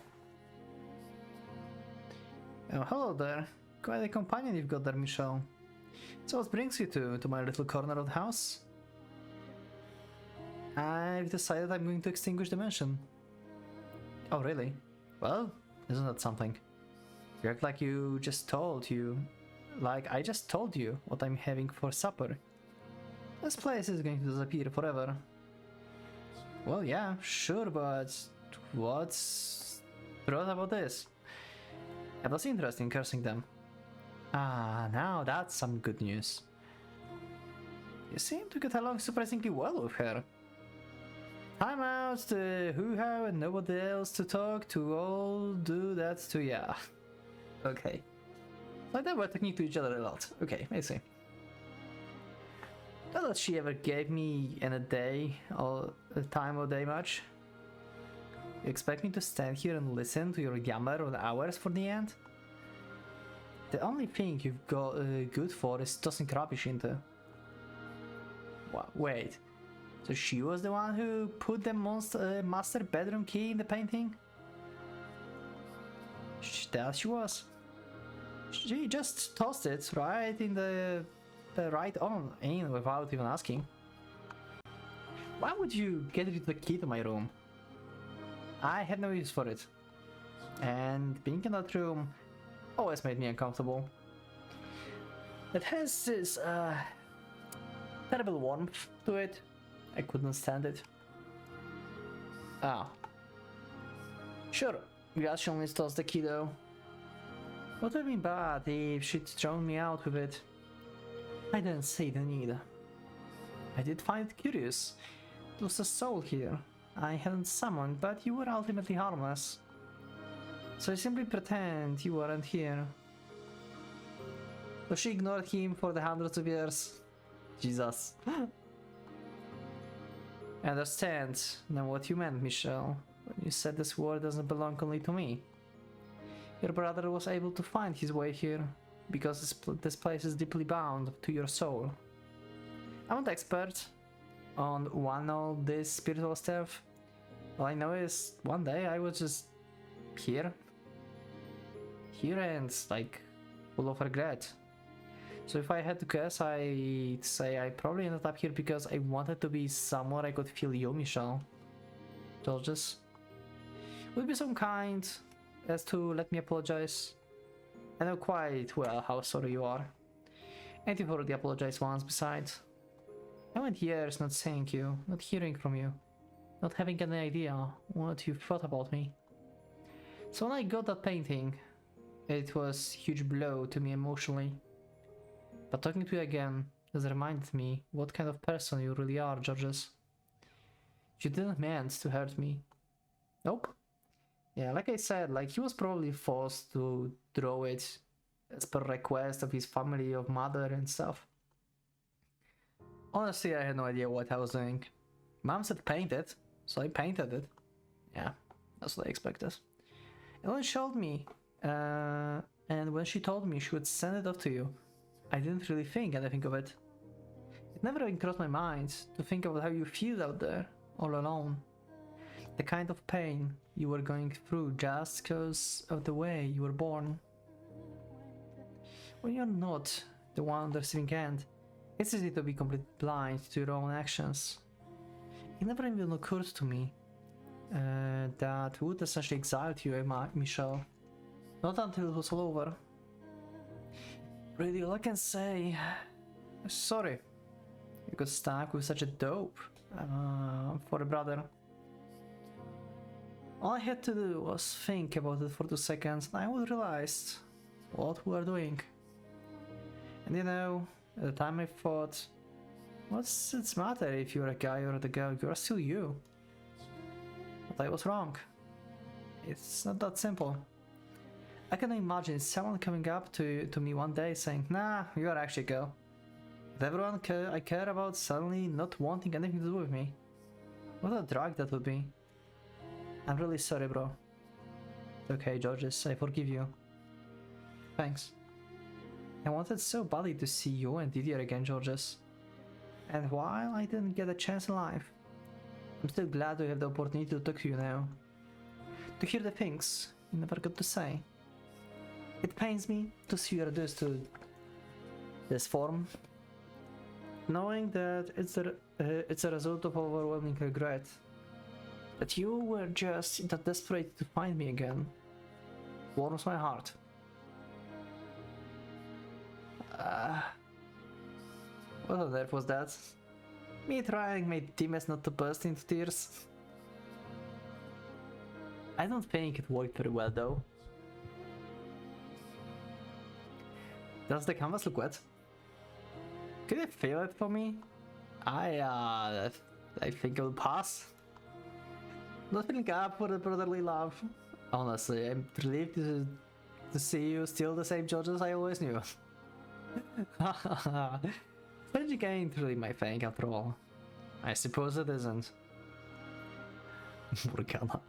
Oh, hello there. Quite a companion you've got there, Michelle. So what brings you to my little corner of the house? I've decided I'm going to extinguish the mansion. Oh, really? Well, isn't that something? You act like you just told you... Like I just told you what I'm having for supper. This place is going to disappear forever. Well, yeah, sure, but what's brought about this? It was interesting cursing them. Ah, now that's some good news. You seem to get along surprisingly well with her. Time out, the hoo-ha and nobody else to talk to, all do that too, yeah. Okay. Like they were talking to each other a lot. Okay, I see. Not that she ever gave me in a day or a time or day much. You expect me to stand here and listen to your yammer on hours for the end? The only thing you've got good for is tossing rubbish into. Wait, so she was the one who put the master bedroom key in the painting? That she was. She just tossed it right in the right on in without even asking. Why would you get rid of the key to my room? I had no use for it. And being in that room always made me uncomfortable. It has this terrible warmth to it. I couldn't stand it. Ah. Sure, guess she only tossed the key though. What would have been bad if she'd thrown me out with it? I didn't see the need. I did find it curious. There was a soul here I hadn't summoned, but you were ultimately harmless. So I simply pretend you weren't here. So she ignored him for the hundreds of years. Jesus. I understand now what you meant, Michelle, when you said this world doesn't belong only to me. Your brother was able to find his way here because this place is deeply bound to your soul. I'm not expert on all this spiritual stuff. All I know is one day I was just here and like full of regret. So if I had to guess, I'd say I probably ended up here because I wanted to be somewhere I could feel you, Michelle. Georges, would you be so kind as to let me apologize? I know quite well how sorry you are. And you've already apologized once besides. I went years not seeing you, not hearing from you, not having any idea what you thought about me. So when I got that painting, it was a huge blow to me emotionally. But talking to you again has reminded me what kind of person you really are, Georges. You didn't mean to hurt me. Nope. Yeah, like I said, like he was probably forced to draw it as per request of his family, of mother and stuff. Honestly, I had no idea what I was doing. Mom said paint it, so I painted it. Yeah, that's what I expected. And when she showed me, and when she told me she would send it off to you, I didn't really think anything of it. It never even crossed my mind to think about how you feel out there, all alone. The kind of pain you were going through just because of the way you were born. When you're not the one on the receiving end, it's easy to be completely blind to your own actions. It never even occurred to me that would essentially exile you, Michelle. Not until it was all over. Really, all I can say... Sorry. You got stuck with such a dope for a brother. All I had to do was think about it for 2 seconds and I would realize what we were doing. And you know, at the time I thought, what's it matter if you're a guy or a girl, you're still you. But I was wrong. It's not that simple. I can imagine someone coming up to me one day saying, nah, you're actually a girl. With everyone I care about suddenly not wanting anything to do with me. What a drag that would be. I'm really sorry, bro. Okay, Georges, I forgive you. Thanks. I wanted so badly to see you and Didier again, Georges. And while I didn't get a chance in life, I'm still glad to have the opportunity to talk to you now. To hear the things you never got to say. It pains me to see you reduced to this form, knowing that it's a result of overwhelming regret. That you were just that desperate to find me again warms my heart. What on earth was that? Me trying my teammates not to burst into tears? I don't think it worked very well though. Does the canvas look wet? Could you feel it for me? I think I'll pass. Not feeling up for the brotherly love. Honestly, I'm relieved to see you still the same George as I always knew. Friendship ain't really my thing after all. I suppose it isn't. Morgana.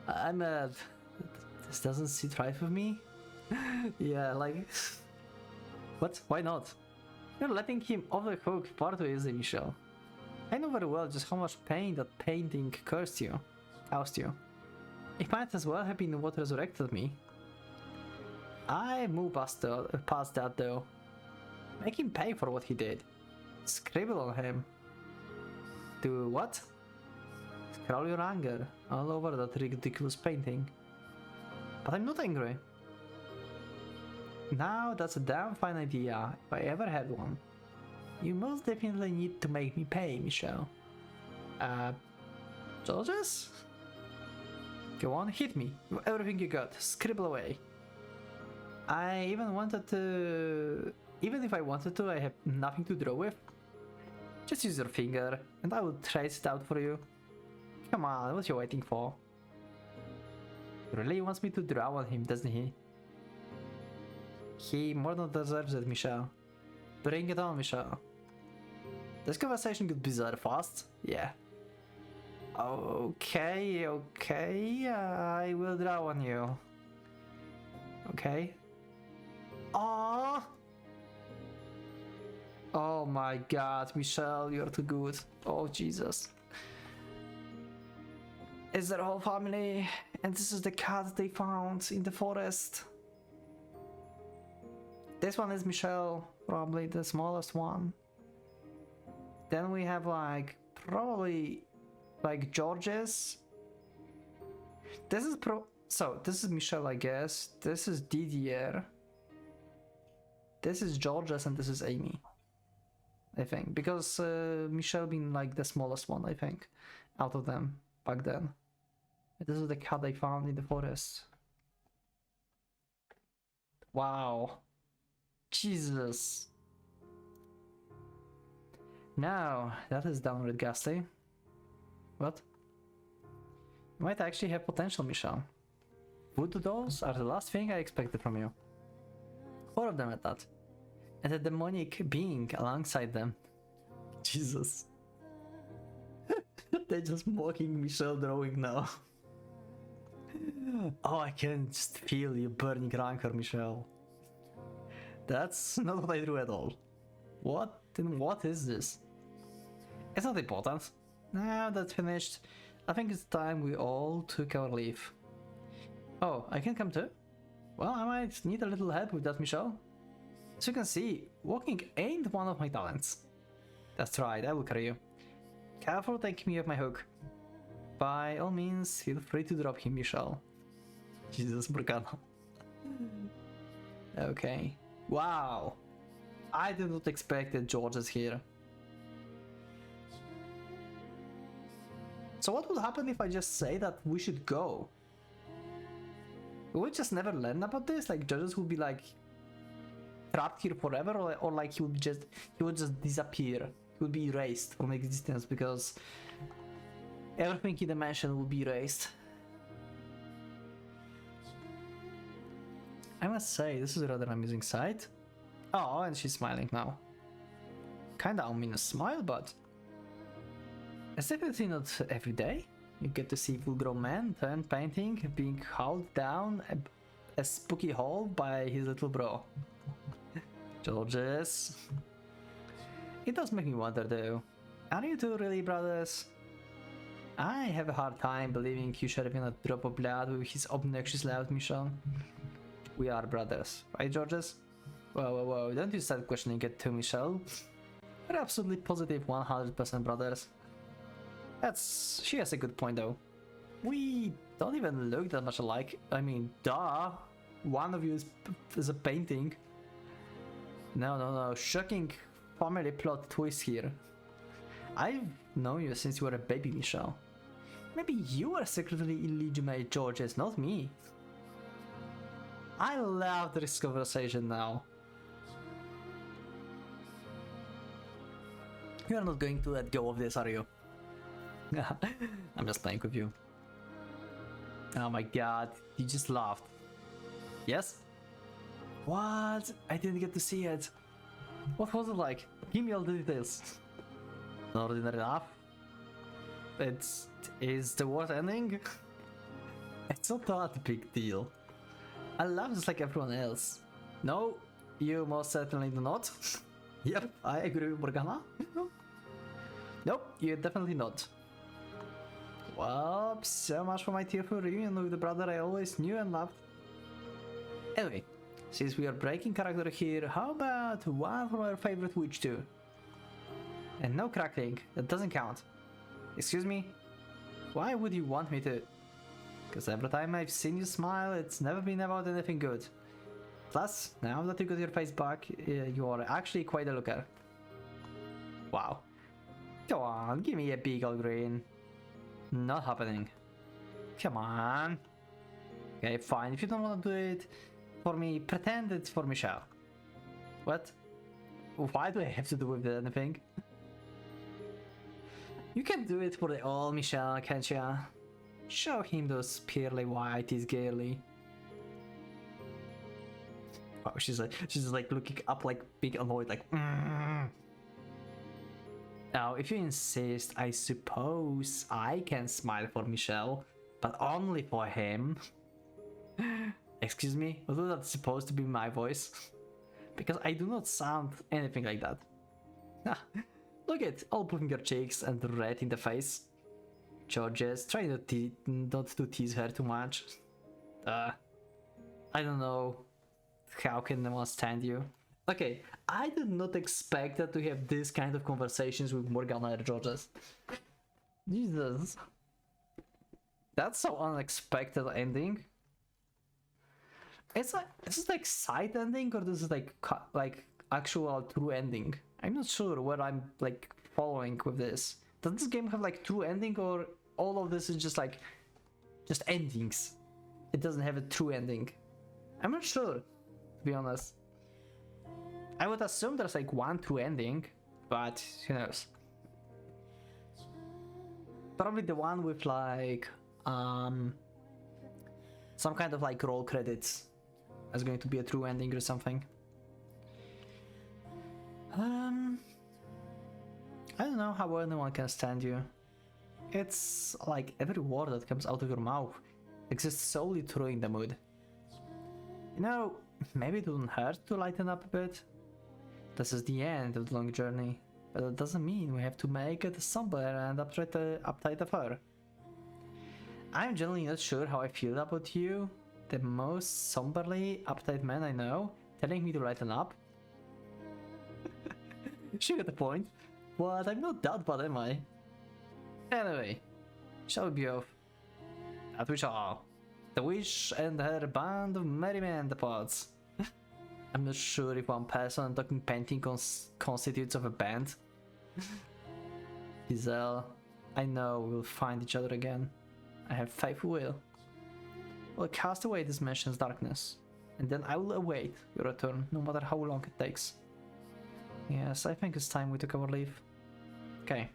I'm this doesn't sit right with me. Yeah, like... What? Why not? You're letting him off the hook far too easily, Michelle. I know very well just how much pain that painting caused you. It might as well have been what resurrected me. I move past that though. Make him pay for what he did. Scribble on him. Do what? Scroll your anger all over that ridiculous painting. But I'm not angry. Now that's a damn fine idea, if I ever had one. You most definitely need to make me pay, Michelle. Georges? Go on, hit me. Everything you got. Scribble away. Even if I wanted to, I have nothing to draw with. Just use your finger, and I will trace it out for you. Come on, what you waiting for? He really wants me to draw on him, doesn't he? He more than deserves it, Michelle. Bring it on, Michelle. This conversation got bizarre fast. Yeah. Okay, I will draw on you. Okay. Aww. Oh my god, Michelle, you're too good. Oh Jesus. It's their whole family, and this is the cat they found in the forest. This one is Michelle, probably the smallest one. Then we have like, probably like Georges. This is Michelle, I guess. This is Didier. This is Georges, and this is Amy. I think, because Michelle being like the smallest one, I think, out of them back then. This is the cat they found in the forest. Wow. Jesus. Now, that is downright ghastly. What? You might actually have potential, Michelle. Voodoo dolls are the last thing I expected from you. 4 of them at that. And a demonic being alongside them. Jesus. They're just mocking Michelle drawing now. Oh, I can just feel you burning rancor, Michelle. That's not what I drew at all. What? Then what is this? It's not important. Now that's finished, I think it's time we all took our leave. Oh, I can come too? Well, I might need a little help with that, Michelle. As you can see, walking ain't one of my talents. That's right, I will carry you. Careful taking me off my hook. By all means, feel free to drop him, Michelle. Jesus, Morgana. Okay. Wow. I did not expect that George is here. So what would happen if I just say that we should go? Will we just never learn about this? Like Georges would be like trapped here forever, or like he would just disappear. He would be erased from existence because everything in the mansion will be erased. I must say, this is a rather amusing sight. Oh, and she's smiling now. Kinda ominous smile, but it's definitely not every day. You get to see full-grown man turn painting, being hauled down a spooky hole by his little bro. Georges. It does make me wonder though. Are you two really brothers? I have a hard time believing you sharing a drop of blood with his obnoxious loud Michelle. We are brothers, right, Georges? Whoa, don't you start questioning it too, Michelle. We're absolutely positive 100% brothers. She has a good point though. We don't even look that much alike. I mean, duh. One of you is a painting. No. Shocking family plot twist here. I've known you since you were a baby, Michelle. Maybe you were secretly illegitimate Georges, not me. I love this conversation now. You are not going to let go of this, are you? I'm just playing with you. Oh my god, you just laughed. Yes? What? I didn't get to see it. What was it like? Give me all the details. Not ordinary enough? Is the worst ending? It's not that big deal. I love just like everyone else. No, you most certainly do not. Yep, I agree with Morgana. Nope, you definitely not. Well, so much for my tearful reunion with the brother I always knew and loved. Anyway, since we are breaking character here, how about one from our favorite witch too? And no crackling, that doesn't count. Excuse me? Why would you want me to? Because every time I've seen you smile, it's never been about anything good. Plus, now that you got your face back, you are actually quite a looker. Wow. Go on, give me a big old grin. Not happening. Come on. Okay, fine, if you don't want to do it for me, pretend it's for Michelle. What? Why do I have to do with anything? You can do it for the old Michelle, can't ya? Show him those pearly whities gaily. Wow, she's like looking up like big annoyed like Now, if you insist, I suppose I can smile for Michelle, but only for him. Excuse me, although that's supposed to be my voice. Because I do not sound anything like that. Look at all puffing your cheeks and red in the face. Georges, try not to tease her too much. I don't know. How can anyone stand you? Okay, I did not expect that to have this kind of conversations with Morgana and Georges. Jesus. That's so unexpected ending. It's like, is this like side ending or this is like actual true ending? I'm not sure what I'm like following with this. Does this game have like true ending or all of this is just like just endings? It doesn't have a true ending. I'm not sure, to be honest. I would assume there's like one true ending, but who knows? Probably the one with like some kind of like roll credits as going to be a true ending or something. I don't know how anyone can stand you. It's like every word that comes out of your mouth exists solely to ruin the mood. You know, maybe it wouldn't hurt to lighten up a bit. This is the end of the long journey, but that doesn't mean we have to make it somber and uptight affair. I'm generally not sure how I feel about you, the most somberly uptight man I know, telling me to lighten up. She got the point, but I'm not that bad, am I? Anyway, shall we be off? That we shall. The witch and her band of merry men departs. I'm not sure if one person talking painting constitutes of a band. Giselle, I know we'll find each other again. I have faith we will. We'll cast away this mansion's darkness, and then I will await your return, no matter how long it takes. Yes, I think it's time we took our leave. Okay.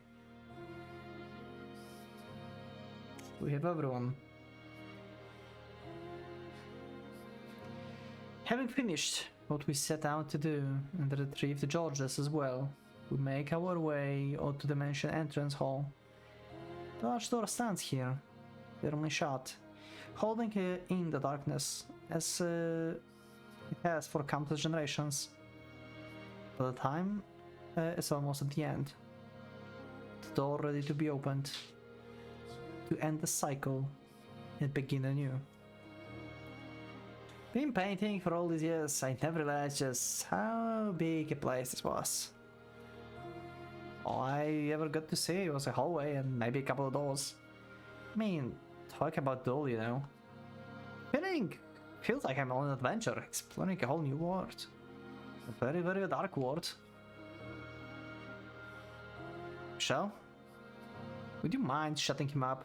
We have everyone. Having finished what we set out to do and retrieve the Georges as well. We make our way out to the mansion entrance hall. The large door stands here, firmly shut, holding in the darkness as it has for countless generations. By the time it's almost at the end. The door ready to be opened, to end the cycle and begin anew. Been painting for all these years, I never realized just how big a place this was. All I ever got to see was a hallway and maybe a couple of doors. I mean, talk about dull, you know. Feels like I'm on an adventure, exploring a whole new world. A very, very dark world. Michelle? Would you mind shutting him up?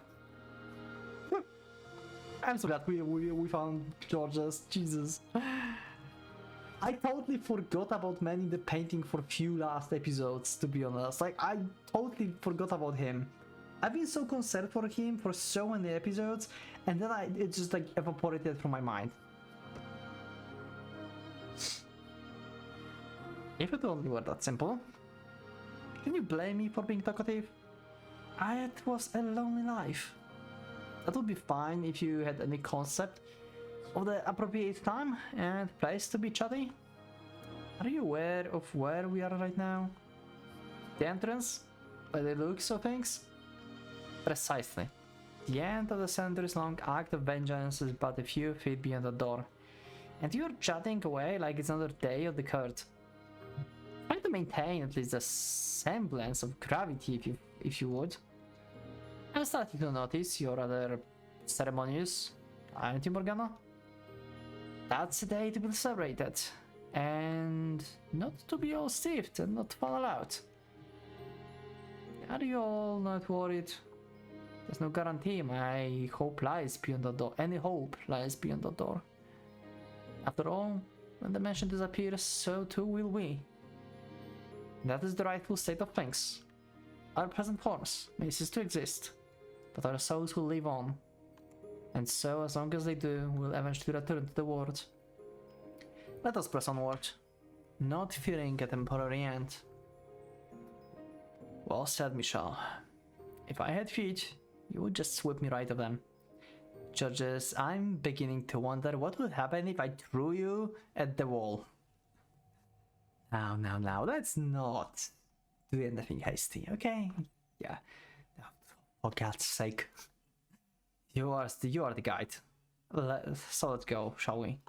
I'm so glad we found Georges, Jesus. I totally forgot about Man in the Painting for a few last episodes, to be honest. Like, I totally forgot about him. I've been so concerned for him for so many episodes, and then it just like evaporated from my mind. If it only were that simple. Can you blame me for being talkative? It was a lonely life. That would be fine if you had any concept of the appropriate time and place to be chatty. Are you aware of where we are right now? The entrance? By the looks of things? Precisely. The end of the centuries-long act of vengeance is but a few feet beyond the door. And you're chatting away like it's another day of the court. Try to maintain at least a semblance of gravity if you would. I'm starting to notice you're rather ceremonious, aren't you, Morgana? That's a day to be celebrated, and not to be all stiffed and not fall out. Are you all not worried? There's no guarantee my hope lies beyond the door. Any hope lies beyond the door. After all, when the mansion disappears, so too will we. That is the rightful state of things. Our present forms may cease to exist, but our souls will live on. And so, as long as they do, we'll eventually return to the world. Let us press onward, not fearing a temporary end. Well said, Michelle. If I had feet, you would just sweep me right of them. Georges, I'm beginning to wonder what would happen if I threw you at the wall. Now, let's not do anything hasty, okay? Yeah. For God's sake. You are the guide. So let's go, shall we?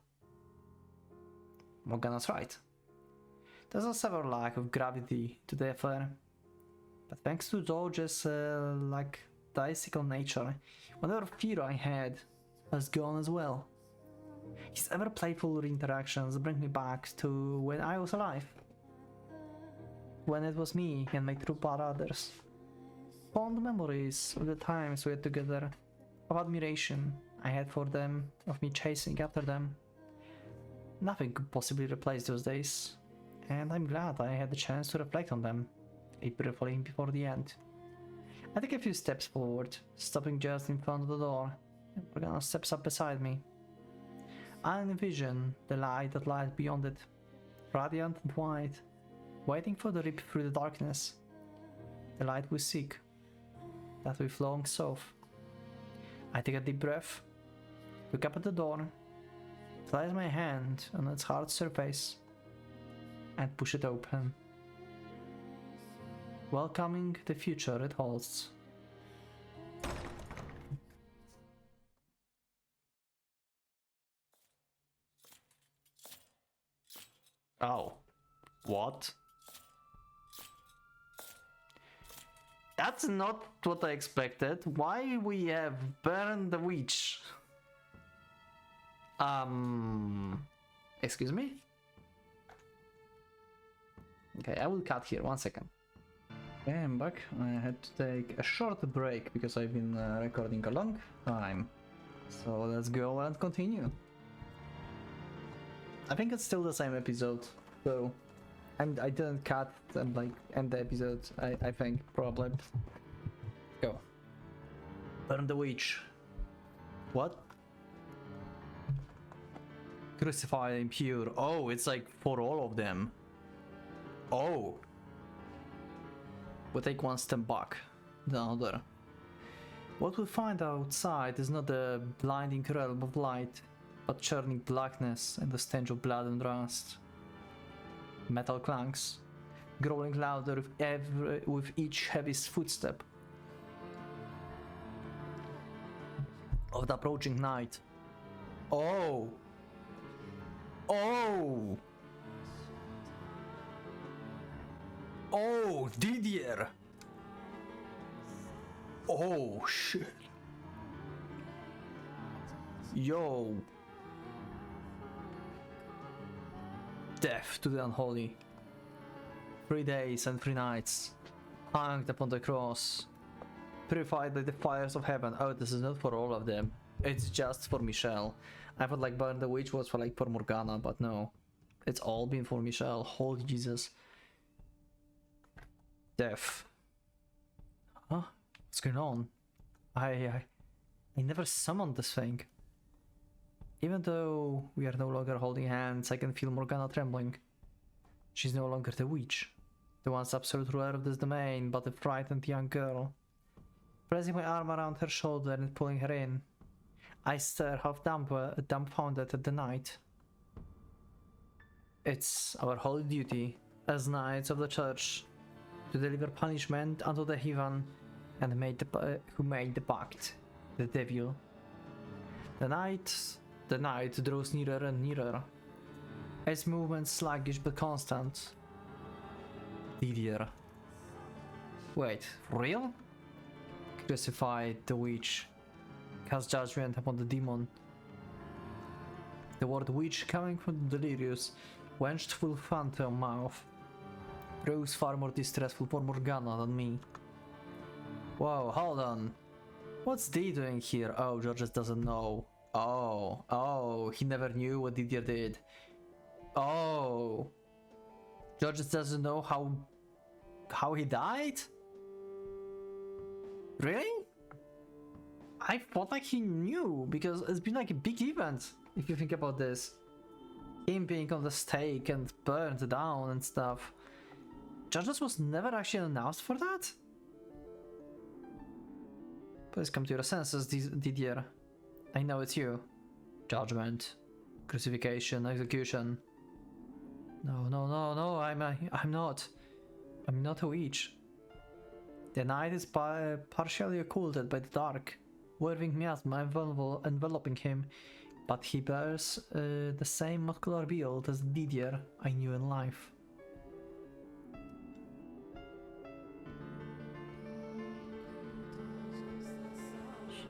Morgana's right. There's a severe lack of gravity to the affair. But thanks to George's like dialectical nature, whatever fear I had has gone as well. His ever playful interactions bring me back to when I was alive. When it was me and my true brothers. Fond memories of the times we had together, of admiration I had for them, of me chasing after them. Nothing could possibly replace those days, and I'm glad I had the chance to reflect on them, briefly before the end. I take a few steps forward, stopping just in front of the door, and Morgana steps up beside me. I envision the light that lies beyond it, radiant and white, waiting for the rip through the darkness. The light we seek, that we've long sought. I take a deep breath, look up at the door, place my hand on its hard surface, and push it open, welcoming the future it holds. Oh, what? That's not what I expected. Why we have burned the witch? Excuse me? Okay, I will cut here, 1 second. Okay, I'm back. I had to take a short break because I've been recording a long time. So let's go and continue. I think it's still the same episode, so I didn't cut and like end the episode. I think probably. Go. Burn the witch. What? Crucified, impure. Oh, it's like for all of them. Oh. We'll take one step back, the other. What we find outside is not the blinding realm of light, but churning blackness and the stench of blood and rust. Metal clanks, growing louder with each heavy footstep of the approaching night. Oh! Oh! Oh, Didier! Oh, shit. Yo. Death to the unholy. 3 days and 3 nights, hanged upon the cross, purified by the fires of heaven. Oh, this is not for all of them. It's just for Michelle. I thought like Burn the Witch was for like for Morgana, but no. It's all been for Michelle. Holy Jesus. Death. Huh? What's going on? I never summoned this thing. Even though we are no longer holding hands, I can feel Morgana trembling. She's no longer the witch, the once absolute ruler of this domain, but a frightened young girl. Pressing my arm around her shoulder and pulling her in, I stare half dumbfounded at the night. It's our holy duty, as knights of the church, to deliver punishment unto the heathen and who made the pact, the devil. The night draws nearer and nearer, its movement sluggish but constant. Didier. Wait, for real? Crucified the witch, cast judgment upon the demon. The word witch coming from the delirious, vengeful phantom mouth proves far more distressful for Morgana than me. Whoa, hold on. What's Dee doing here? Oh, Georges doesn't know. Oh, he never knew what Didier did. Oh, Georges doesn't know how he died? Really? I thought like he knew, because it's been like a big event, if you think about this. Him being on the stake and burned down and stuff. Georges was never actually announced for that? Please come to your senses, Didier. I know it's you. Judgment, crucifixion, execution. No, I'm not. I'm not a witch. The night is partially occulted by the dark, weaving miasma enveloping him, but he bears the same muscular build as Didier I knew in life.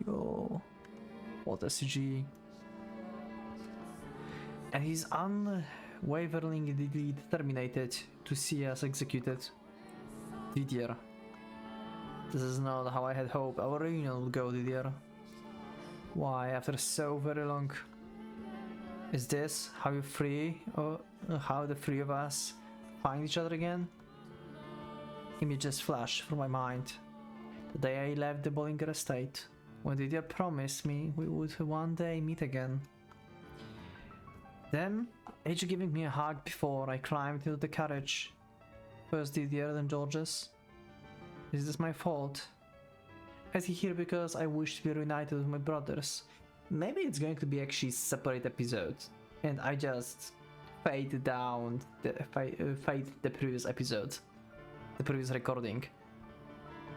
Yo, what a CG. And he's unwaveringly determined to see us executed. Didier. This is not how I had hoped our reunion would go, Didier. Why, after so very long? Is this how you how the three of us find each other again? Images flash through my mind. The day I left the Bollinger estate, when Didier promised me we would one day meet again. Then, each giving me a hug before I climbed into the carriage. First Didier, then Georges. Is this my fault? Is he here because I wish to be reunited with my brothers? Maybe it's going to be actually separate episodes, and I just fade down the previous episode, the previous recording,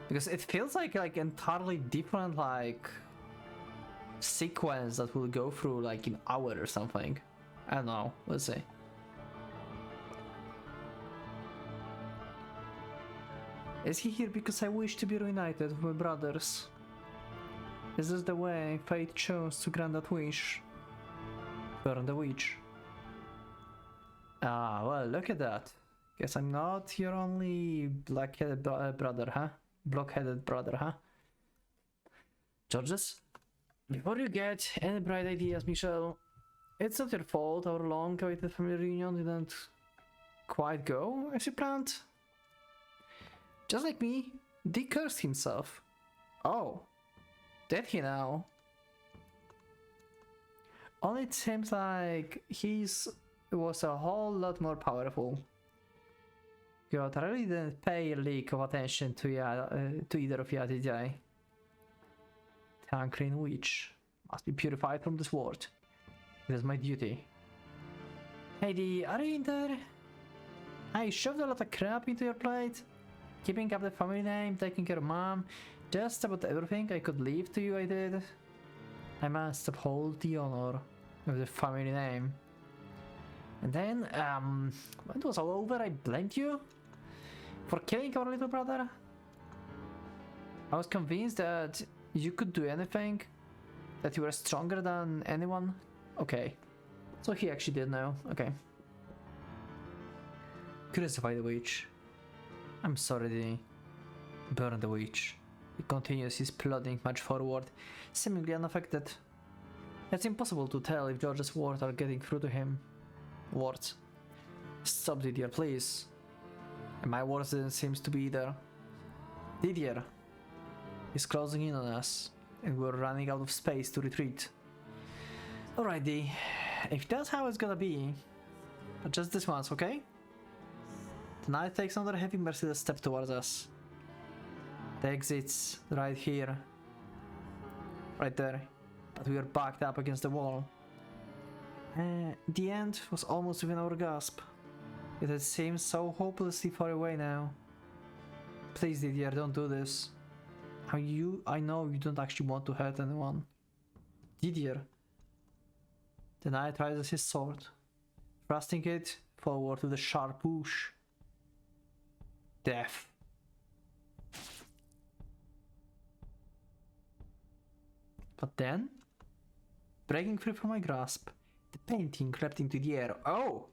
because it feels like entirely different sequence that will go through like an hour or something. I don't know. Let's see. Is he here because I wish to be reunited with my brothers? Is this the way fate chose to grant that wish? Burn the witch. Ah, well, look at that. Guess I'm not your only black-headed brother, huh? Block-headed brother, huh? Georges? Before you get any bright ideas, Michelle, it's not your fault our long-awaited family reunion didn't quite go as you planned. Just like me, Dick cursed himself. Oh, did he now? Only it seems like was a whole lot more powerful. God, I really didn't pay a lick of attention to either of you today. The unclean witch must be purified from this world. It is my duty. Hey D, are you in there? I shoved a lot of crap into your plate. Keeping up the family name, taking care of mom, just about everything I could leave to you I did. I must uphold the honor of the family name. And then, when it was all over, I blamed you for killing our little brother. I was convinced that you could do anything, that you were stronger than anyone. Okay, so he actually did know. Okay. Crucify the witch. I'm sorry, Dee. Burn the witch. He continues his plodding march forward, seemingly unaffected. It's impossible to tell if George's words are getting through to him. Words. Stop, Didier, please. And my words didn't seem to be there. Didier. He's closing in on us, and we're running out of space to retreat. Alright, Dee. If that's how it's gonna be, but just this once, okay? The knight takes another heavy, merciless step towards us. The exit's right here. Right there. But we are backed up against the wall. The end was almost within our grasp. Yet it seems so hopelessly far away now. Please, Didier, don't do this. I know you don't actually want to hurt anyone. Didier. The knight raises his sword, thrusting it forward with a sharp whoosh. Death. But then, breaking free from my grasp, the painting crept into the air. Oh!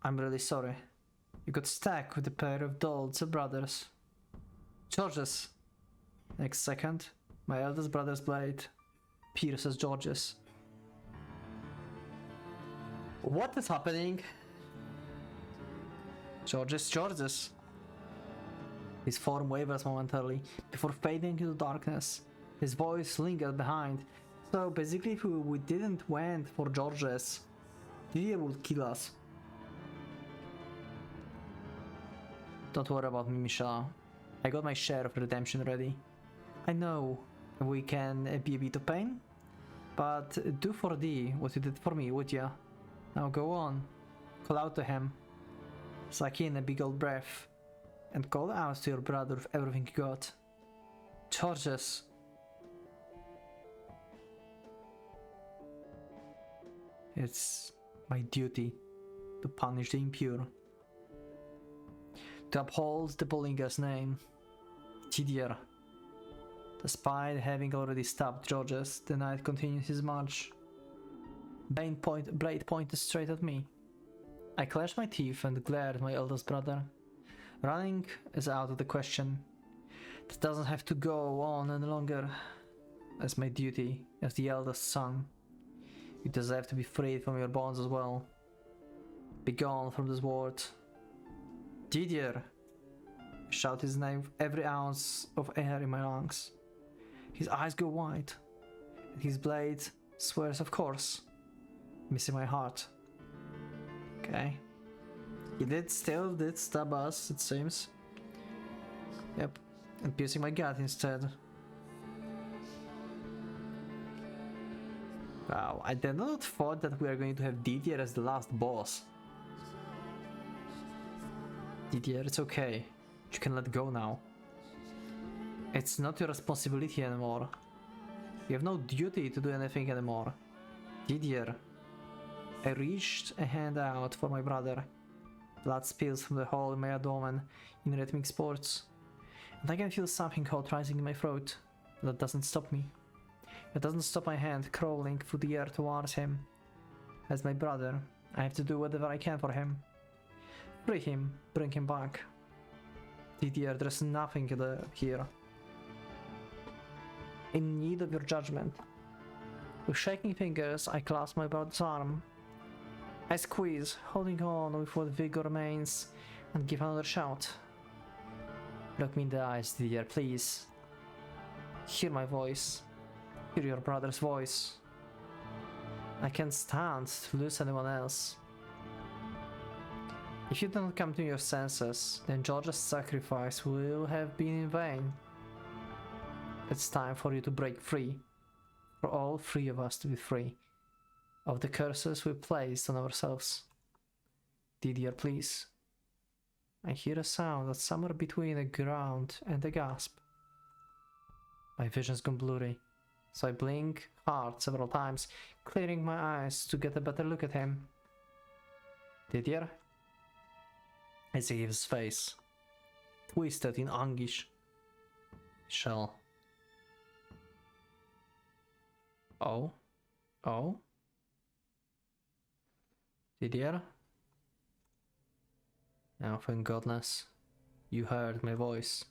I'm really sorry. You got stuck with a pair of dolls brothers. George's. Next second, my eldest brother's blade pierces George's. What is happening? George's. His form wavers momentarily before fading into darkness. His voice lingered behind. So basically, if we didn't went for George's, Didier would kill us. Don't worry about me, Michelle. I got my share of redemption ready. I know we can be a bit of pain, but do for D what you did for me, would ya? Now go on, call out to him. Suck in a big old breath, and call out to your brother with everything you got. Georges. It's my duty to punish the impure, to uphold the Bollinger's name. Didier. Despite having already stabbed Georges, the knight continues his march. Blade pointed straight at me. I clenched my teeth and glared at my eldest brother. Running is out of the question. This doesn't have to go on any longer. That's my duty as the eldest son. You deserve to be freed from your bonds as well. Be gone from this world. Didier! I shout his name with every ounce of air in my lungs. His eyes go wide, and his blade swears, of course, missing my heart. Okay. He still did stab us, it seems. Yep, and piercing my gut instead. Wow, I did not thought that we are going to have Didier as the last boss. Didier, it's okay. You can let go now. It's not your responsibility anymore. You have no duty to do anything anymore. Didier. I reached a hand out for my brother. Blood spills from the hole in my abdomen in rhythmic sports. And I can feel something hot rising in my throat. That doesn't stop me. It doesn't stop my hand crawling through the air towards him. As my brother, I have to do whatever I can for him. Free him, bring him back. Didier, there's nothing here. In need of your judgment. With shaking fingers, I clasp my brother's arm. I squeeze, holding on with what vigor remains, and give another shout. Look me in the eyes, Didier, please. Hear my voice. Hear your brother's voice. I can't stand to lose anyone else. If you don't come to your senses, then George's sacrifice will have been in vain. It's time for you to break free. For all three of us to be free of the curses we placed on ourselves. Didier, please. I hear a sound that's somewhere between a ground and a gasp. My vision's gone blurry, so I blink hard several times, clearing my eyes to get a better look at him. Didier? I see his face, twisted in anguish. Michelle. Oh? Oh? Didier? Now, thank goodness, you heard my voice.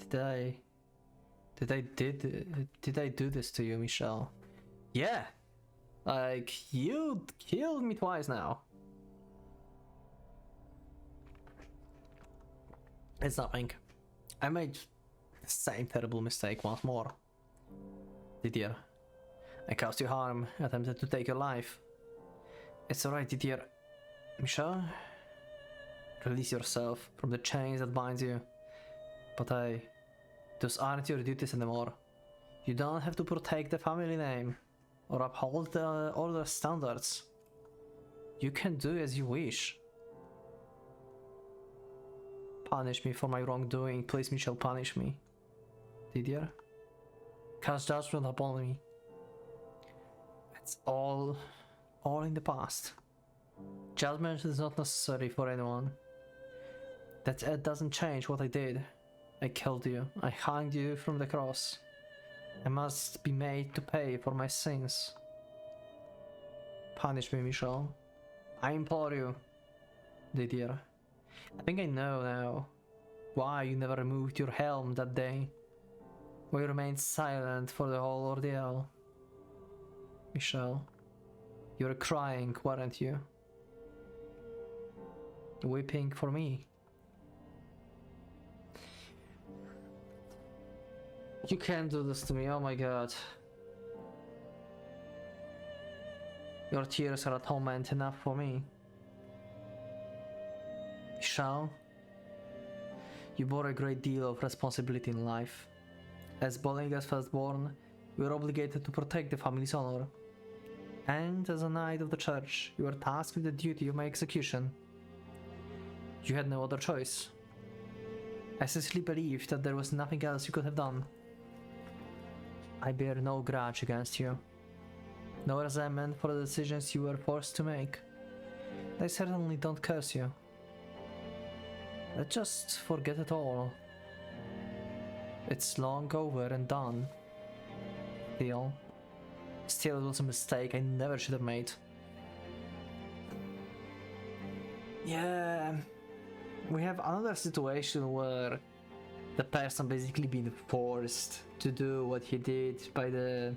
Did I do this to you, Michelle? Yeah! Like, you killed me twice now. It's nothing. I made the same terrible mistake once more. Didier, I caused you harm, attempted to take your life. It's alright, Didier. Michelle, release yourself from the chains that bind you. But those aren't your duties anymore. You don't have to protect the family name or uphold the order standards. You can do as you wish. Punish me for my wrongdoing, please, Michelle, punish me. Didier, cast judgment upon me. It's all in the past. Judgment is not necessary for anyone. That doesn't change what I did. I killed you. I hanged you from the cross. I must be made to pay for my sins. Punish me, Michelle. I implore you. Didier, I think I know now why you never removed your helm that day. Why you remained silent for the whole ordeal. Michelle, you were crying, weren't you? Weeping for me. You can't do this to me, oh my god. Your tears are atonement enough for me. Michelle, you bore a great deal of responsibility in life. As Bollinger's firstborn, you are obligated to protect the family's honor. And as a knight of the church, you are tasked with the duty of my execution. You had no other choice. I sincerely believe that there was nothing else you could have done. I bear no grudge against you. No resentment for the decisions you were forced to make. I certainly don't curse you. Let's just forget it all. It's long over and done. Still, it was a mistake I never should have made. Yeah, we have another situation where the person basically been forced to do what he did by the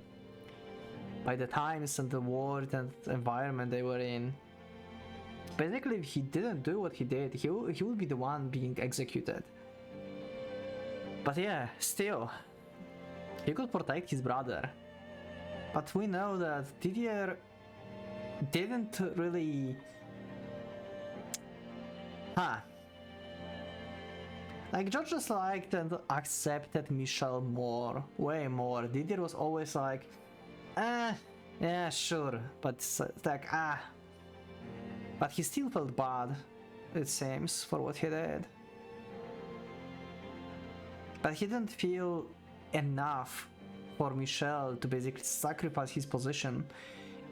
times and the world and environment they were in. Basically, if he didn't do what he did, he would be the one being executed. But yeah, still, he could protect his brother. But we know that Didier didn't really... Like, George just liked and accepted Michelle more, way more. Didier was always like, yeah, sure, but it's like, But he still felt bad, it seems, for what he did. But he didn't feel enough for Michelle to basically sacrifice his position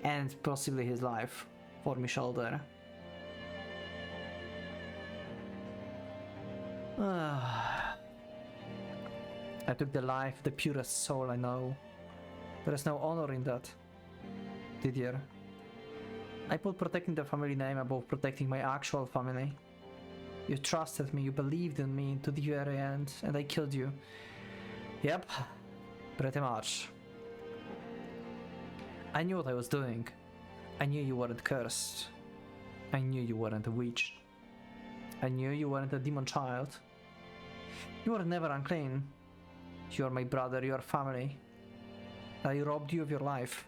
and possibly his life for Michelle there. I took the life of the purest soul I know. There is no honor in that, Didier. I put protecting the family name above protecting my actual family. You trusted me, you believed in me to the very end, and I killed you. Yep, pretty much. I knew what I was doing. I knew you weren't cursed. I knew you weren't a witch. I knew you weren't a demon child. You were never unclean. You are my brother, you are family. I robbed you of your life.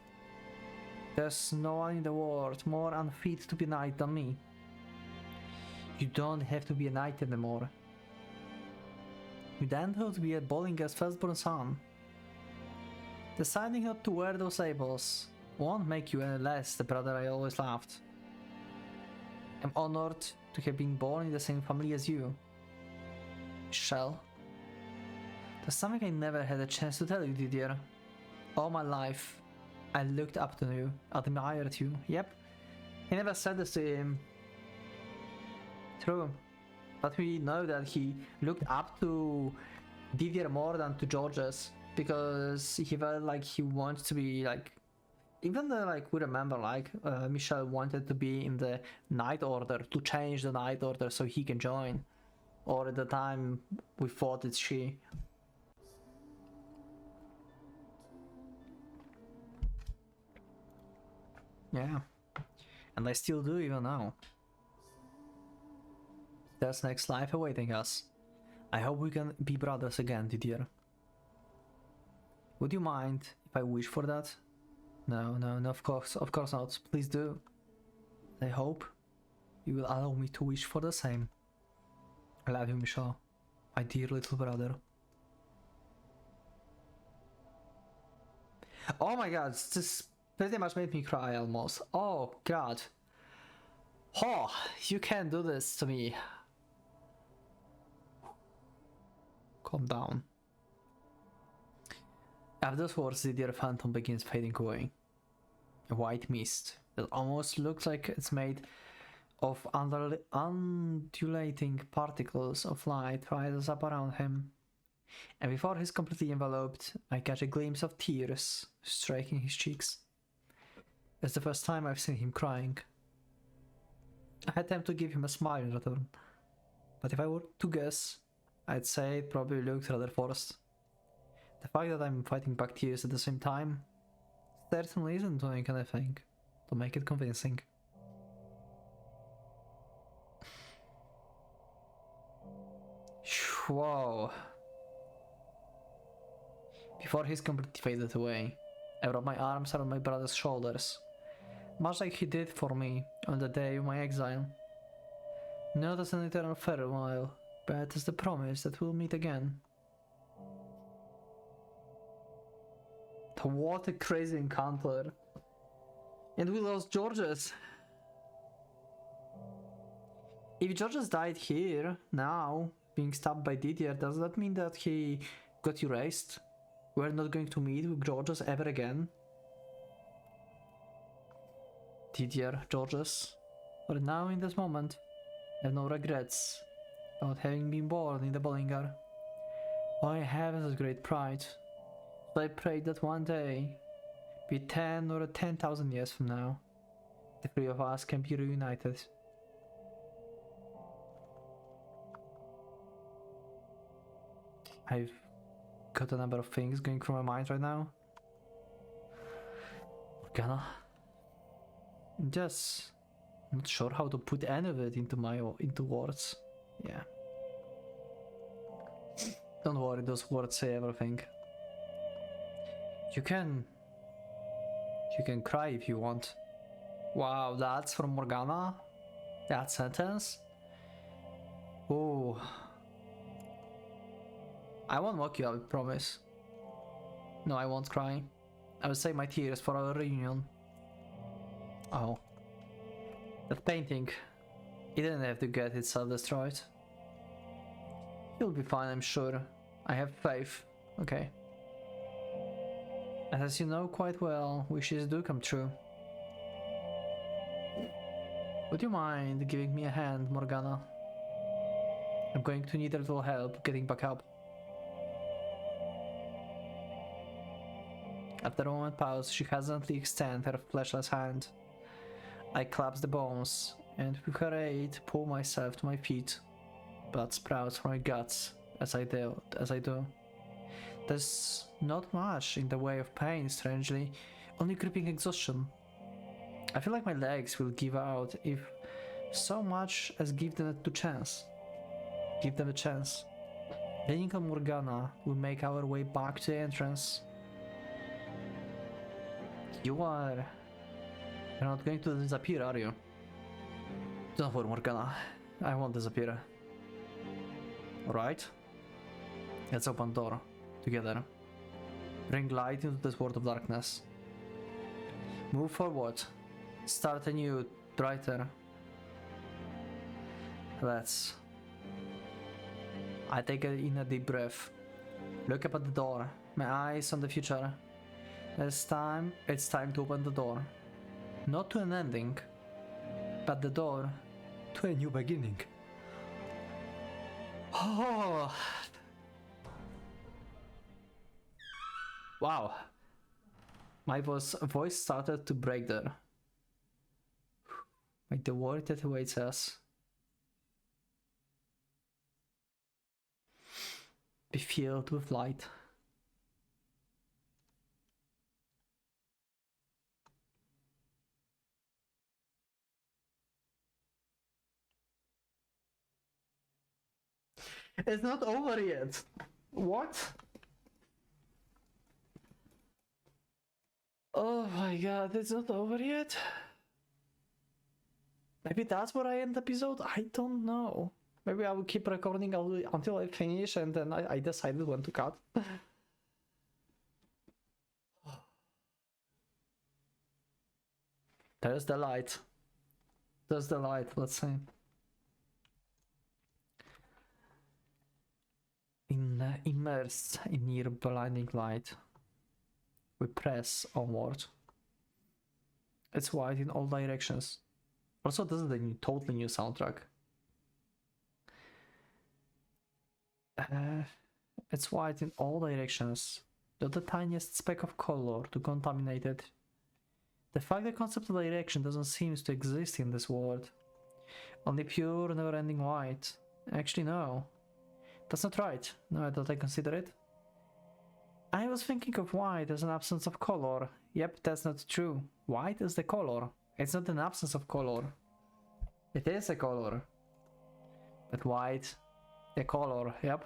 There's no one in the world more unfit to be a knight than me. You don't have to be a knight anymore. You then have to be a Bollinger's firstborn son. Deciding not to wear those labels won't make you any less the brother I always loved. I'm honored to have been born in the same family as you. Michelle. There's something I never had a chance to tell you, Didier. All my life, I looked up to you, admired you. Yep, he never said this to him. True, but we know that he looked up to Didier more than to Georges, because he felt like he wants to be like, even though like we remember like Michelle wanted to be in the Knight Order, to change the Knight Order so he can join, or at the time we thought it's she. Yeah, and I still do even now. There's next life awaiting us. I hope we can be brothers again, Didier. Would you mind if I wish for that? No, of course not. Please do. I hope you will allow me to wish for the same. I love you, Michelle, my dear little brother. Oh my god, this pretty much made me cry almost. Oh god. Oh, you can't do this to me. Calm down. After those words, the dear phantom begins fading away. A white mist that almost looks like it's made of undulating particles of light rises up around him. And before he's completely enveloped, I catch a glimpse of tears striking his cheeks. It's the first time I've seen him crying. I had time to give him a smile in return, but if I were to guess, I'd say it probably looked rather forced. The fact that I'm fighting back tears at the same time certainly isn't doing anything to make it convincing. Whoa. Before he's completely faded away, I wrapped my arms around my brother's shoulders, much like he did for me on the day of my exile. Not as an eternal farewell, but as the promise that we'll meet again. What a crazy encounter. And we lost Georges. If Georges died here, now, being stabbed by Didier, does that mean that he got erased? We're not going to meet with Georges ever again? Didier, Georges, but now in this moment, I have no regrets about having been born in the Bollinger. All I have is great pride. So I pray that one day, be 10 or 10,000 years from now, the three of us can be reunited. I've got a number of things going through my mind right now. Morgana. Just not sure how to put any of it into words. Yeah. Don't worry, those words say everything. You can cry if you want. Wow, that's from Morgana? That sentence? Oh. I won't mock you, I promise. No, I won't cry. I will save my tears for our reunion. Oh. That painting. It didn't have to get itself destroyed. You'll be fine, I'm sure. I have faith. Okay. As you know quite well, wishes do come true. Would you mind giving me a hand, Morgana? I'm going to need a little help getting back up. After a moment pause, she hesitantly extends her fleshless hand. I collapse the bones, and with her aid, pull myself to my feet. Blood sprouts from my guts as I do. There's not much in the way of pain, strangely, only creeping exhaustion. I feel like my legs will give out if so much as give them a chance. Give them a chance. Leaning on Morgana, we make our way back to the entrance. You are You're not going to disappear, are you? Don't worry, Morgana. I won't disappear. Alright? Let's open door. Together. Bring light into this world of darkness. Move forward. Start anew, brighter. Let's. I take in a deep breath. Look up at the door. My eyes on the future. It's time to open the door. Not to an ending, but the door to a new beginning. Oh. Wow. My voice started to break there. Like the world that awaits us. Be filled with light. It's not over yet. What? Oh my god, it's not over yet? Maybe that's where I end the episode? I don't know. Maybe I will keep recording until I finish and then I decided when to cut. There's the light. There's the light, let's see. Immersed in near blinding light. We press onward. It's white in all directions. Also, this is a totally new soundtrack. It's white in all directions. Not the tiniest speck of color to contaminate it. The fact the concept of direction doesn't seem to exist in this world. Only pure, never-ending white. Actually, no. That's not right, now that I consider it. I was thinking of white as an absence of color. Yep, that's not true. White is the color. It's not an absence of color. It is a color. But white, the color, yep.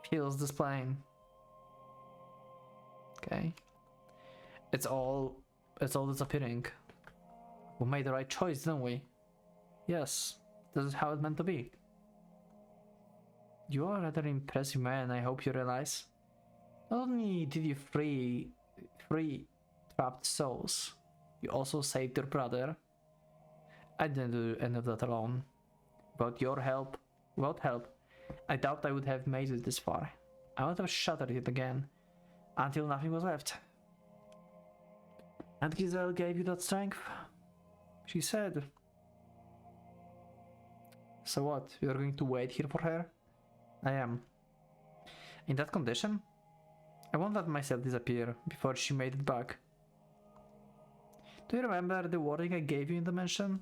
Feels this plain. Okay. It's all disappearing. We made the right choice, didn't we? Yes, this is how it's meant to be. You are a rather impressive man, I hope you realize. Not only did you free trapped souls, you also saved your brother. I didn't do any of that alone. Without help, I doubt I would have made it this far. I would have shattered it again, until nothing was left. And Giselle gave you that strength? She said. So what, you're going to wait here for her? I am. In that condition? I won't let myself disappear before she made it back. Do you remember the warning I gave you in the mansion?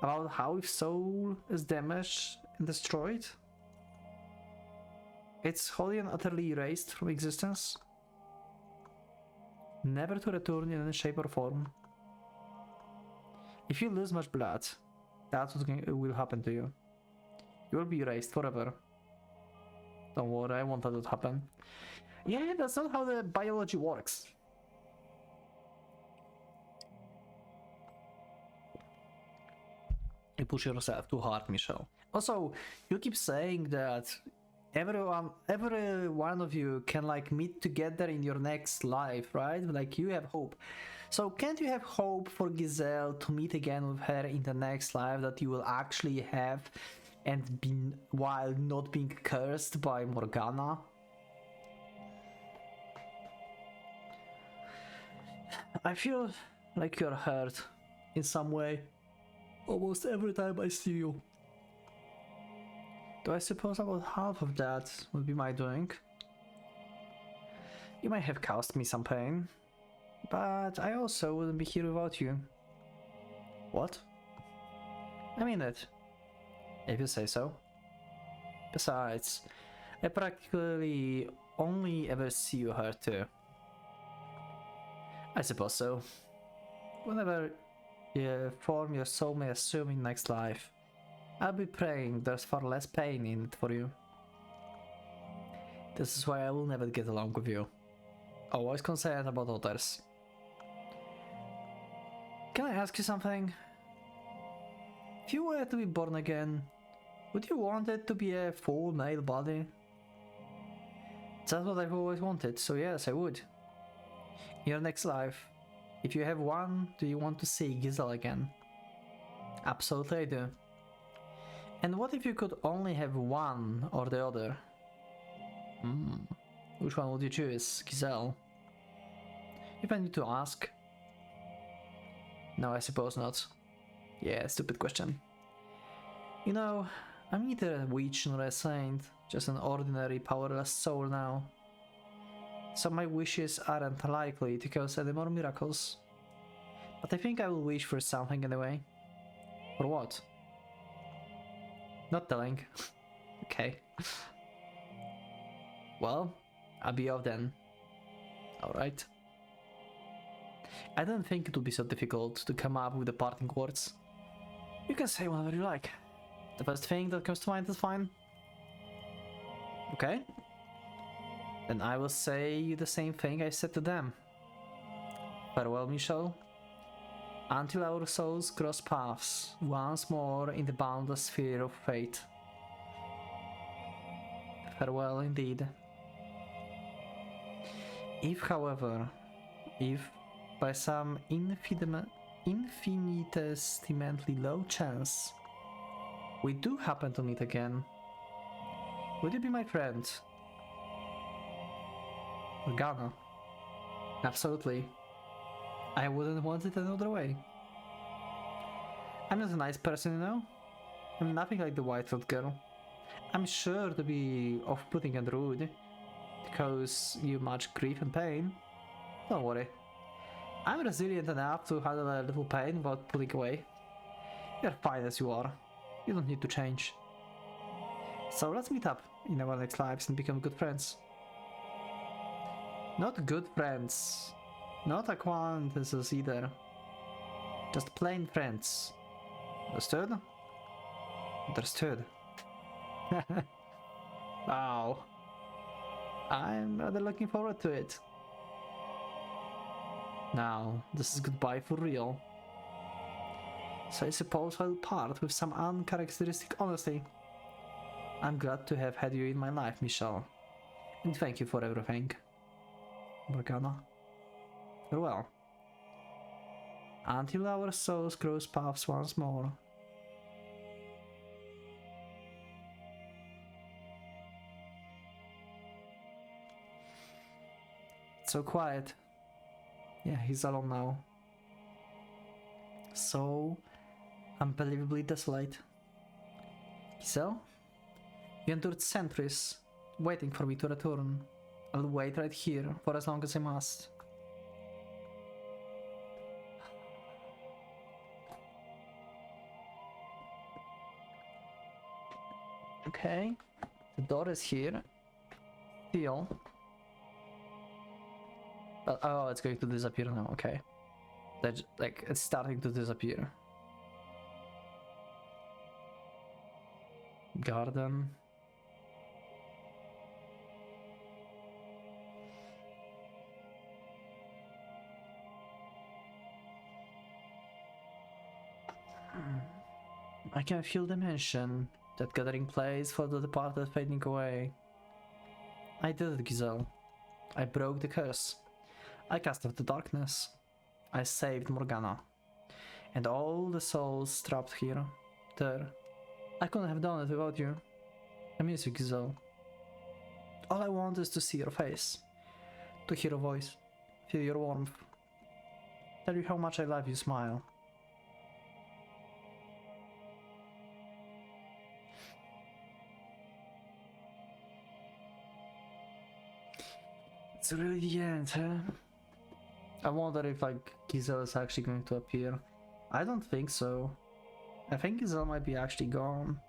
About how if soul is damaged and destroyed, it's wholly and utterly erased from existence? Never to return in any shape or form. If you lose much blood, that's what will happen to you. You will be erased forever. Don't worry, I won't let it happen. Yeah, that's not how the biology works. You push yourself too hard, Michelle. Also, you keep saying that every one of you can like meet together in your next life, right? Like you have hope. So can't you have hope for Giselle to meet again with her in the next life that you will actually have, and while not being cursed by Morgana? I feel like you're hurt in some way almost every time I see you. Though I suppose about half of that would be my doing. You might have caused me some pain, but I also wouldn't be here without you. What? I mean it, if you say so. Besides, I practically only ever see you hurt too. I suppose so. Whenever you form your soul may assume in next life, I'll be praying there's far less pain in it for you. This is why I will never get along with you. Always concerned about others. Can I ask you something? If you were to be born again, would you want it to be a full male body? That's what I've always wanted, so yes, I would. In your next life, if you have one, do you want to see Giselle again? Absolutely I do. And what if you could only have one or the other? Which one would you choose, Giselle? If I need to ask. No, I suppose not. Yeah, stupid question. You know, I'm neither a witch nor a saint, just an ordinary powerless soul now. So my wishes aren't likely to cause any more miracles. But I think I will wish for something anyway. For what? Not telling. Okay. Well, I'll be off then. Alright. I don't think it would be so difficult to come up with the parting words. You can say whatever you like. The first thing that comes to mind is fine. Okay? Then I will say the same thing I said to them. Farewell, Michelle. Until our souls cross paths once more in the boundless sphere of fate. Farewell indeed. If, however, by some infinitesimally low chance we do happen to meet again, would you be my friend? Morgana? Absolutely. I wouldn't want it another way. I'm not a nice person, you know? I'm nothing like the white-throat girl. I'm sure to be off-putting and rude, to cause you much grief and pain. Don't worry. I'm resilient enough to handle a little pain without pulling away. You're fine as you are. You don't need to change. So let's meet up in our next lives and become good friends. Not good friends. Not acquaintances either. Just plain friends. Understood? Understood. Wow. I'm rather looking forward to it. Now, this is goodbye for real. So I suppose I'll part with some uncharacteristic honesty. I'm glad to have had you in my life, Michelle. And thank you for everything. Morgana. Farewell. Until our souls cross paths once more. It's so quiet. Yeah, he's alone now. So unbelievably desolate. Giselle? You endured centuries, waiting for me to return. I'll wait right here for as long as I must. Okay, the door is here. Still. Oh, it's going to disappear now, okay. That's like, it's starting to disappear. Garden. I can feel the mansion, that gathering place for the departed fading away. I did it, Giselle. I broke the curse. I cast off the darkness. I saved Morgana. And all the souls trapped here. There. I couldn't have done it without you. I miss you, Giselle. All I want is to see your face. To hear your voice. Feel your warmth. Tell you how much I love you, smile. It's really the end, huh? I wonder if like Giselle is actually going to appear. I don't think so. I think Giselle might be actually gone.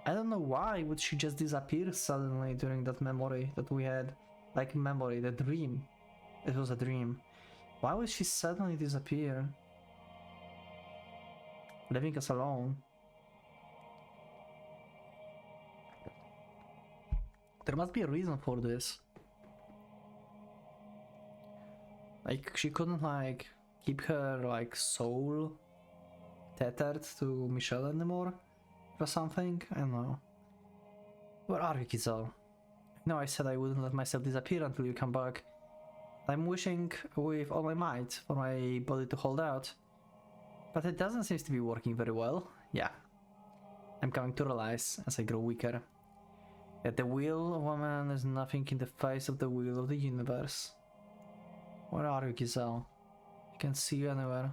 I don't know why would she just disappear suddenly during that memory that we had. Like memory, the dream. It was a dream. Why would she suddenly disappear? Leaving us alone. There must be a reason for this. Like, she couldn't, like, keep her, like, soul tethered to Michelle anymore or something? I don't know. Where are you, Giselle? No, I said I wouldn't let myself disappear until you come back. I'm wishing with all my might for my body to hold out. But it doesn't seem to be working very well. Yeah. I'm coming to realize, as I grow weaker, that the will of a man is nothing in the face of the will of the universe. Where are you, Giselle? I can't see you anywhere.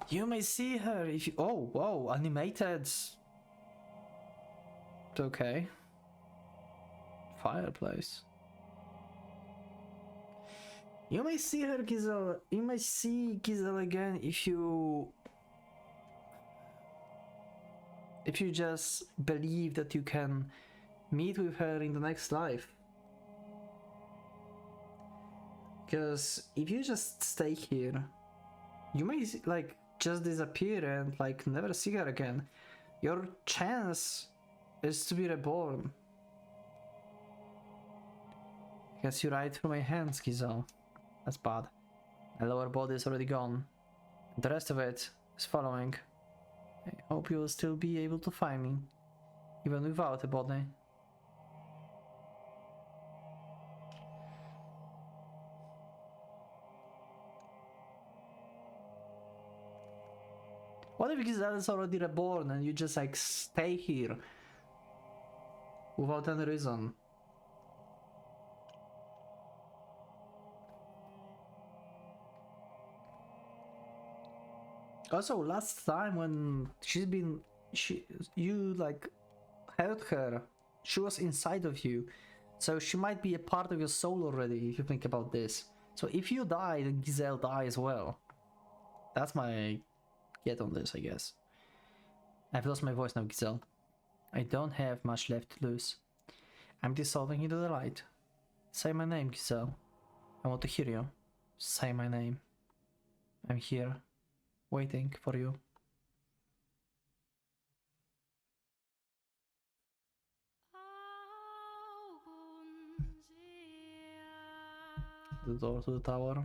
You may see her if you... Oh, whoa, animated... Okay. Fireplace. You may see her, Giselle. You may see Giselle again if you just believe that you can meet with her in the next life. Because if you just stay here, you may like just disappear and like never see her again. Your chance is to be reborn. Guess you right through my hands, Giselle. That's bad. My lower body is already gone. The rest of it is following. I hope you will still be able to find me, even without a body. What if Giselle is already reborn and you just like stay here without any reason? Also, last time when you like held her, she was inside of you, so she might be a part of your soul already if you think about this. So if you die, then Giselle die as well. That's my get on this, I guess. I've lost my voice now, Giselle. I don't have much left to lose. I'm dissolving into the light. Say my name, Giselle. I want to hear you. Say my name. I'm here, waiting for you. The door to the tower.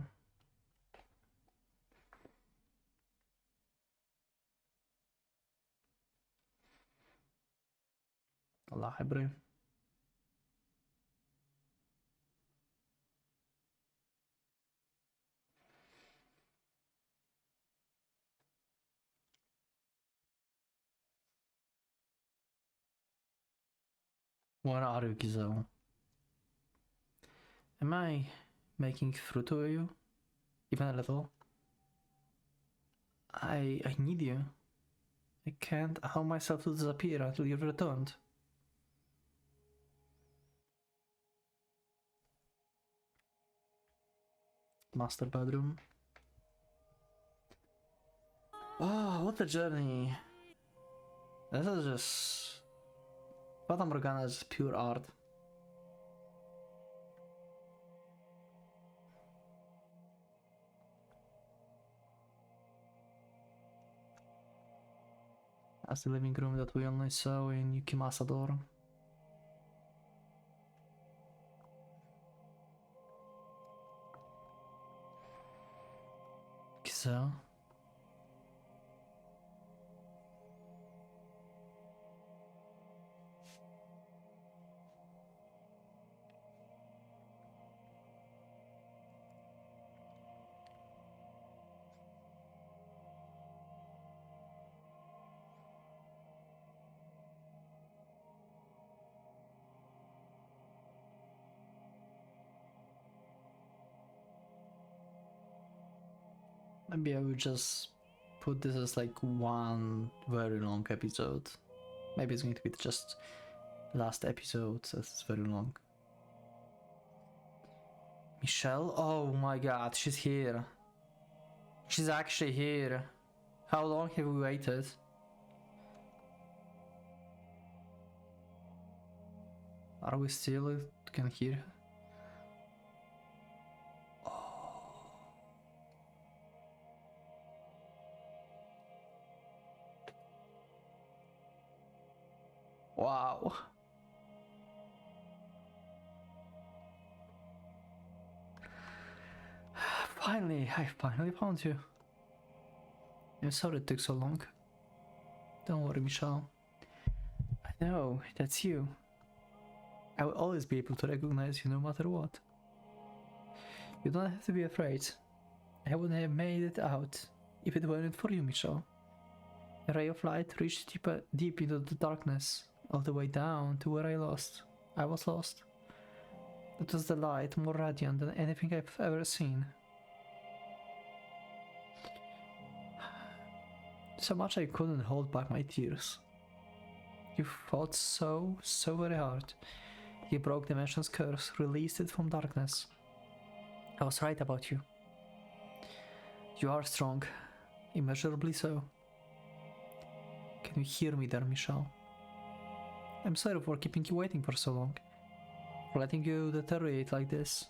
The library. Where are you, Giselle? Am I making through to you? Even a little? I need you. I can't allow myself to disappear until you've returned. Master bedroom. Oh, what a journey. This is just... Fata Morgana is pure art. That's the living room that we only saw in Yukima's door. Giselle? Maybe I would just put this as like one very long episode. Maybe it's going to be just last episode, so it's very long. Michelle? Oh my god, she's here. She's actually here. How long have we waited? Are we still can hear her? Wow. I finally found you. I'm sorry it took so long. Don't worry, Michelle. I know, that's you. I will always be able to recognize you no matter what. You don't have to be afraid. I wouldn't have made it out if it weren't for you, Michelle. A ray of light reached deep into the darkness, all the way down to where I was lost. It was the light more radiant than anything I've ever seen. So much I couldn't hold back my tears. You fought so very hard. You broke Dimension's curse, released it from darkness. I was right about you. You are strong, immeasurably so. Can you hear me there, Michelle? I'm sorry for keeping you waiting for so long, for letting you deteriorate like this.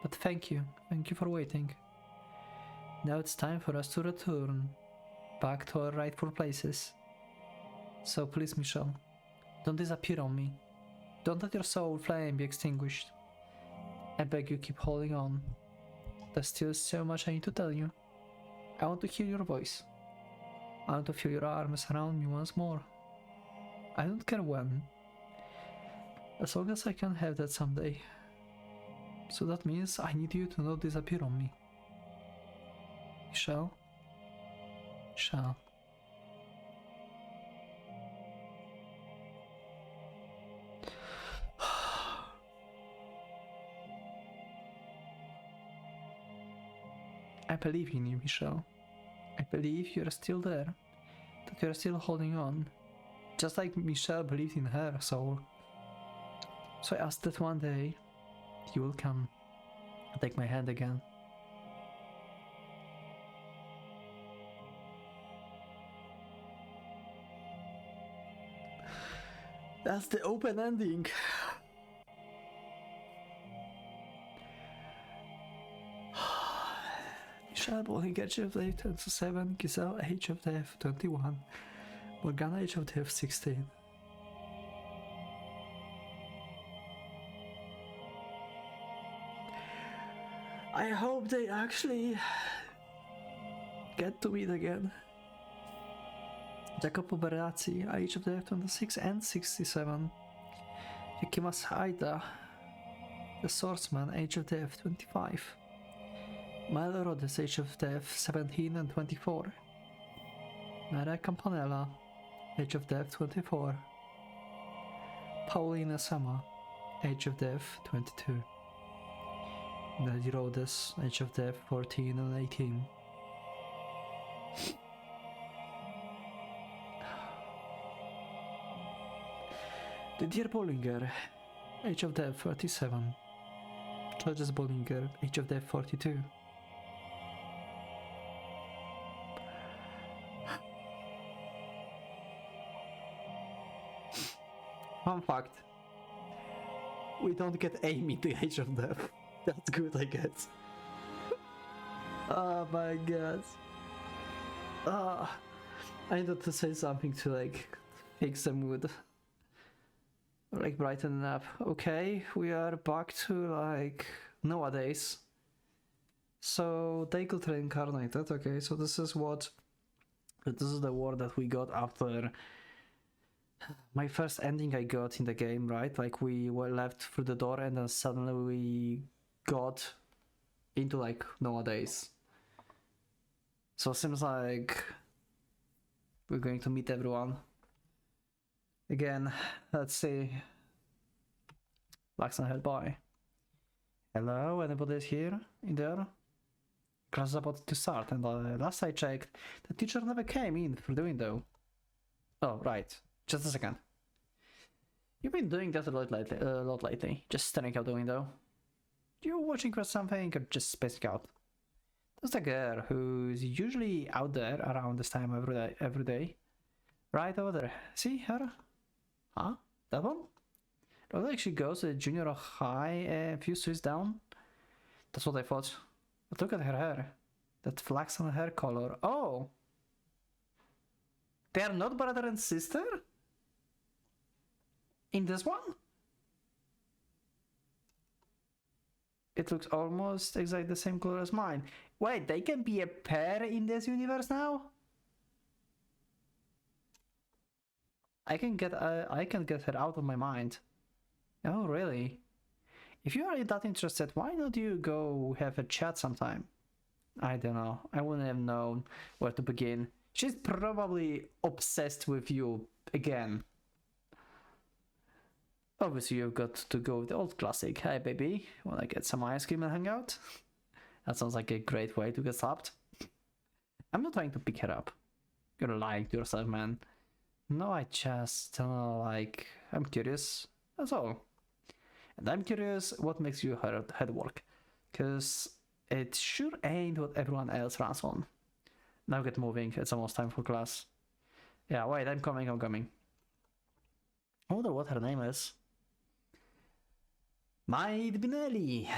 But thank you for waiting. Now it's time for us to return back to our rightful places. So please, Michelle, don't disappear on me. Don't let your soul flame be extinguished. I beg you, keep holding on. There's still so much I need to tell you. I want to hear your voice. I want to feel your arms around me once more. I don't care when. As long as I can have that someday. So that means I need you to not disappear on me. Michelle? Michelle. I believe in you, Michelle. I believe you're still there, that you're still holding on, just like Michelle believed in her soul. So I ask that one day you will come and take my hand again. That's the open ending. Michelle Bollinger, Age of Death 27, Giselle, Age of Death 21, Morgana, Age of Death 16. I hope they actually get to meet again. Jacopo Berazzi, Age of Death 26 and 67. Yakima Saida, The Swordsman, Age of Death 25. Milo Rhodes, Age of Death 17 and 24. Mara Campanella, Age of Death 24. Paulina Sama, Age of Death 22. Nelly Rhodes, Age of Death 14 and 18. Didier Bollinger, Age of Death 37. Georges Bollinger, Age of Death 42. Fun fact. We don't get Amy to Age of Death. That's good, I guess. Oh my god. I needed to say something to like fix the mood. Like brighten it up. Okay, we are back to like nowadays. So they got reincarnated. Okay, so this is the word that we got after my first ending I got in the game, right? Like we were left through the door and then suddenly we got into like nowadays. So it seems like we're going to meet everyone. Again, let's see. Lax and head by. Hello, anybody here in there? Class is about to start, and last I checked, the teacher never came in through the window. Oh, right. Just a second. You've been doing that a lot lately, just staring out the window. You watching for something or just spacing out? There's the girl who's usually out there around this time every day. Right over there. See her? Huh? That one? Looks like she goes to junior or high a few streets down. That's what I thought. But look at her hair. That flaxen hair color. Oh! They are not brother and sister? In this one? It looks almost exactly the same color as mine. Wait, they can be a pair in this universe now? I can get her out of my mind. Oh, really? If you are that interested, why don't you go have a chat sometime? I don't know. I wouldn't have known where to begin. She's probably obsessed with you again. Obviously, you've got to go with the old classic. Hey, baby, wanna get some ice cream and hang out? That sounds like a great way to get slapped. I'm not trying to pick her up. You're lying to yourself, man. No, I just, like, I'm curious. That's all. And I'm curious what makes you head work. Because it sure ain't what everyone else runs on. Now get moving. It's almost time for class. Yeah, wait, I'm coming. I wonder what her name is. Might be Nelly.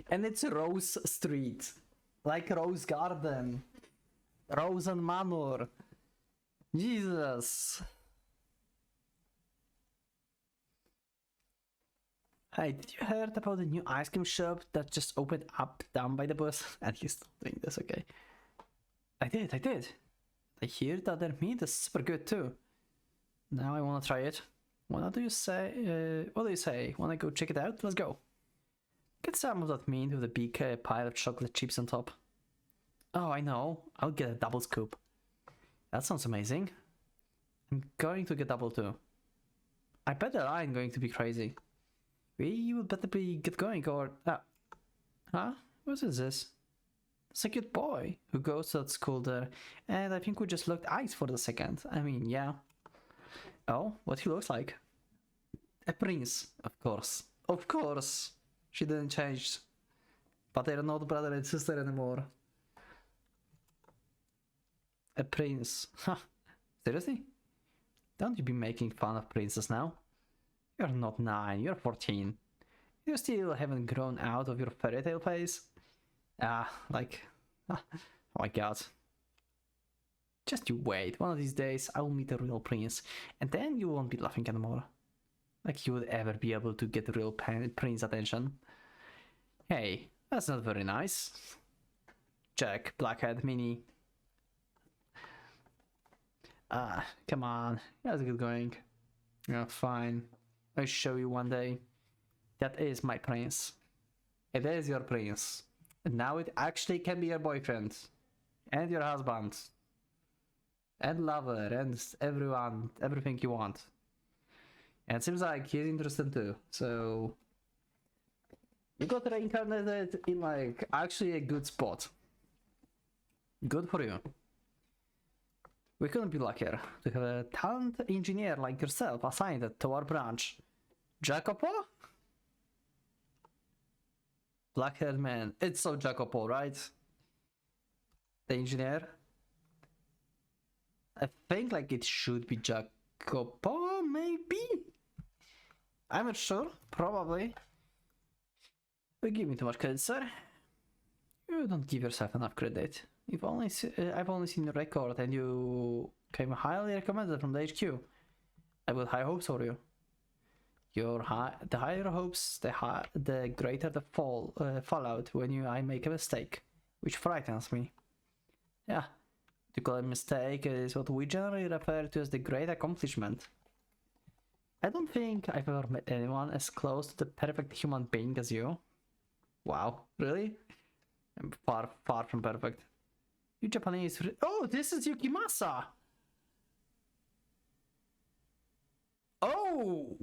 And it's Rose Street. Like Rose Garden. Rosen Manor. Jesus. Hey, did you heard about the new ice cream shop that just opened up down by the bus? And he's still doing this, okay. I did. I hear that their meat is super good too. Now I wanna try it. What do you say? Wanna go check it out? Let's go. Get some of that meat with a big pile of chocolate chips on top. Oh, I know. I'll get a double scoop. That sounds amazing. I'm going to get double too. I bet the line going to be crazy. We would better get going or... Huh? What is this? It's a cute boy who goes to that school there, and I think we just looked eyes for the second. I mean, yeah. Oh, what he looks like? A prince, of course. Of course! She didn't change. But they're not brother and sister anymore. A prince. Huh. Seriously? Don't you be making fun of princes now? You're not 9, you're 14. You still haven't grown out of your fairy tale phase? Oh my god. Just you wait, one of these days I will meet a real prince, and then you won't be laughing anymore. Like you would ever be able to get real prince attention. Hey, that's not very nice. Jack, Blackhead, Minnie. Come on, let's get going. Yeah, fine. I'll show you one day. That is my prince. It is your prince. And now it actually can be your boyfriend. And your husband. And lover. And everything you want. And it seems like he's interested too. So... you got reincarnated in like actually a good spot. Good for you. We couldn't be luckier to have a talented engineer like yourself assigned to our branch. Jacopo? Black-haired man. It's so Jacopo, right? The engineer? I think like it should be Jacopo, maybe? I'm not sure. Probably. You give me too much credit, sir. You don't give yourself enough credit. I've only seen your record and you came highly recommended from the HQ. I've got high hopes for you. The higher hopes, the greater the fallout when I make a mistake, which frightens me. Yeah, to call a mistake is what we generally refer to as the great accomplishment. I don't think I've ever met anyone as close to the perfect human being as you. Wow, really? I'm far from perfect. You Japanese... Oh, this is Yukimasa! Oh!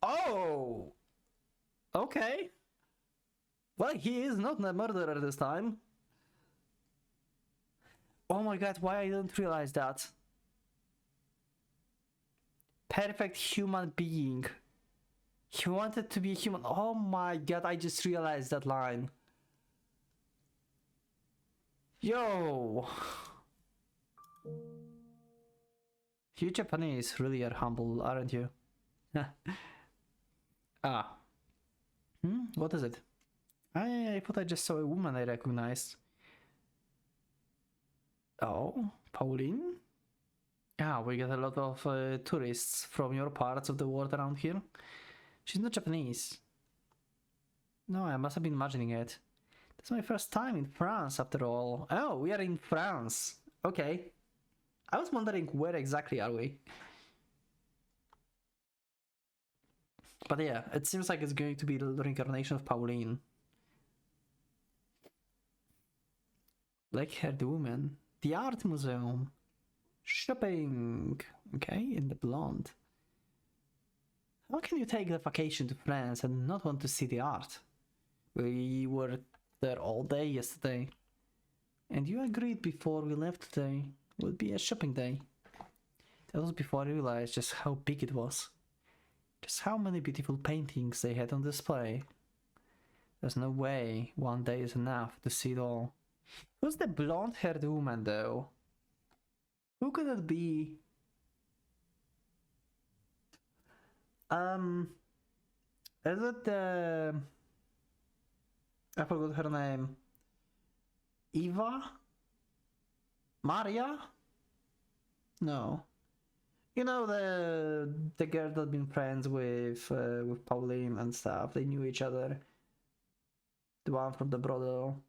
Oh! Okay. Well, he is not a murderer this time. Oh my god, why I didn't realize that? Perfect human being. He wanted to be human. Oh my god, I just realized that line. Yo! You Japanese really are humble, aren't you? What is it? I thought I just saw a woman I recognized. Oh, Pauline? Yeah, we get a lot of tourists from your parts of the world around here. She's not Japanese. No, I must have been imagining it. That's my first time in France, after all. Oh, we are in France. Okay. I was wondering where exactly are we? But yeah, it seems like it's going to be the reincarnation of Pauline. Black-haired woman. The art museum. Shopping. Okay, in the blonde. How can you take a vacation to France and not want to see the art? We were there all day yesterday. And you agreed before we left today would be a shopping day. That was before I realized just how big it was. Just how many beautiful paintings they had on display. There's no way one day is enough to see it all. Who's the blonde-haired woman though? Who could it be? Is it the... I forgot her name. Eva? Maria? No. You know, the girl that been friends with Pauline and stuff. They knew each other. The one from the brothel.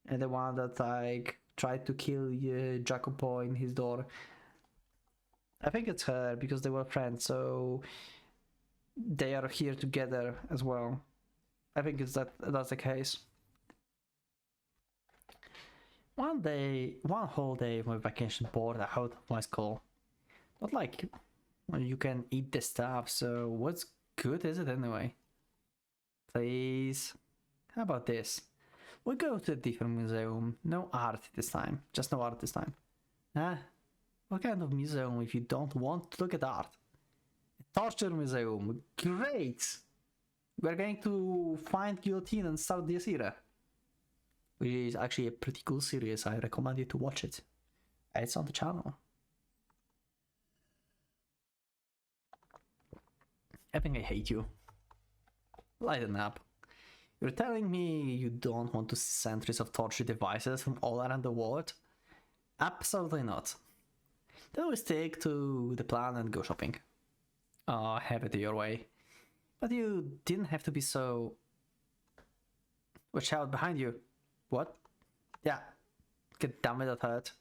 And the one that like tried to kill Jacopo in his door. I think it's her because they were friends, so they are here together as well. I think that's the case. One whole day of my vacation bored out of my school. Not like you can eat the stuff, so what's good is it anyway? Please. How about this? We go to a different museum. No art this time. Just no art this time. Huh? What kind of museum if you don't want to look at art? A torture museum. Great! We're going to find guillotine and start this era. Which is actually a pretty cool series. I recommend you to watch it. It's on the channel. I think I hate you. Lighten up. You're telling me you don't want to see centuries of torture devices from all around the world? Absolutely not. Then we stick to the plan and go shopping. Oh, have it your way. But you didn't have to be so... Watch out behind you. What? Yeah. God damn it, that hurt.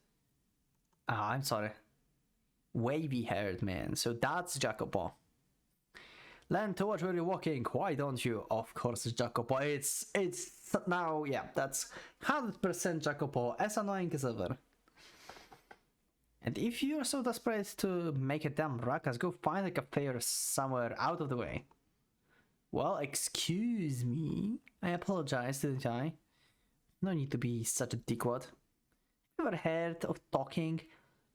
Ah, I'm sorry. Wavy-haired man. So that's Jacopo. Learn to watch where you're walking. Why don't you? Of course it's Jacopo. It's now, yeah, that's 100% Jacopo. As annoying as ever. And if you're so desperate to make a damn ruckus, go find a cafe or somewhere out of the way. Well, excuse me. I apologize, didn't I? No need to be such a dickwad. Ever heard of talking?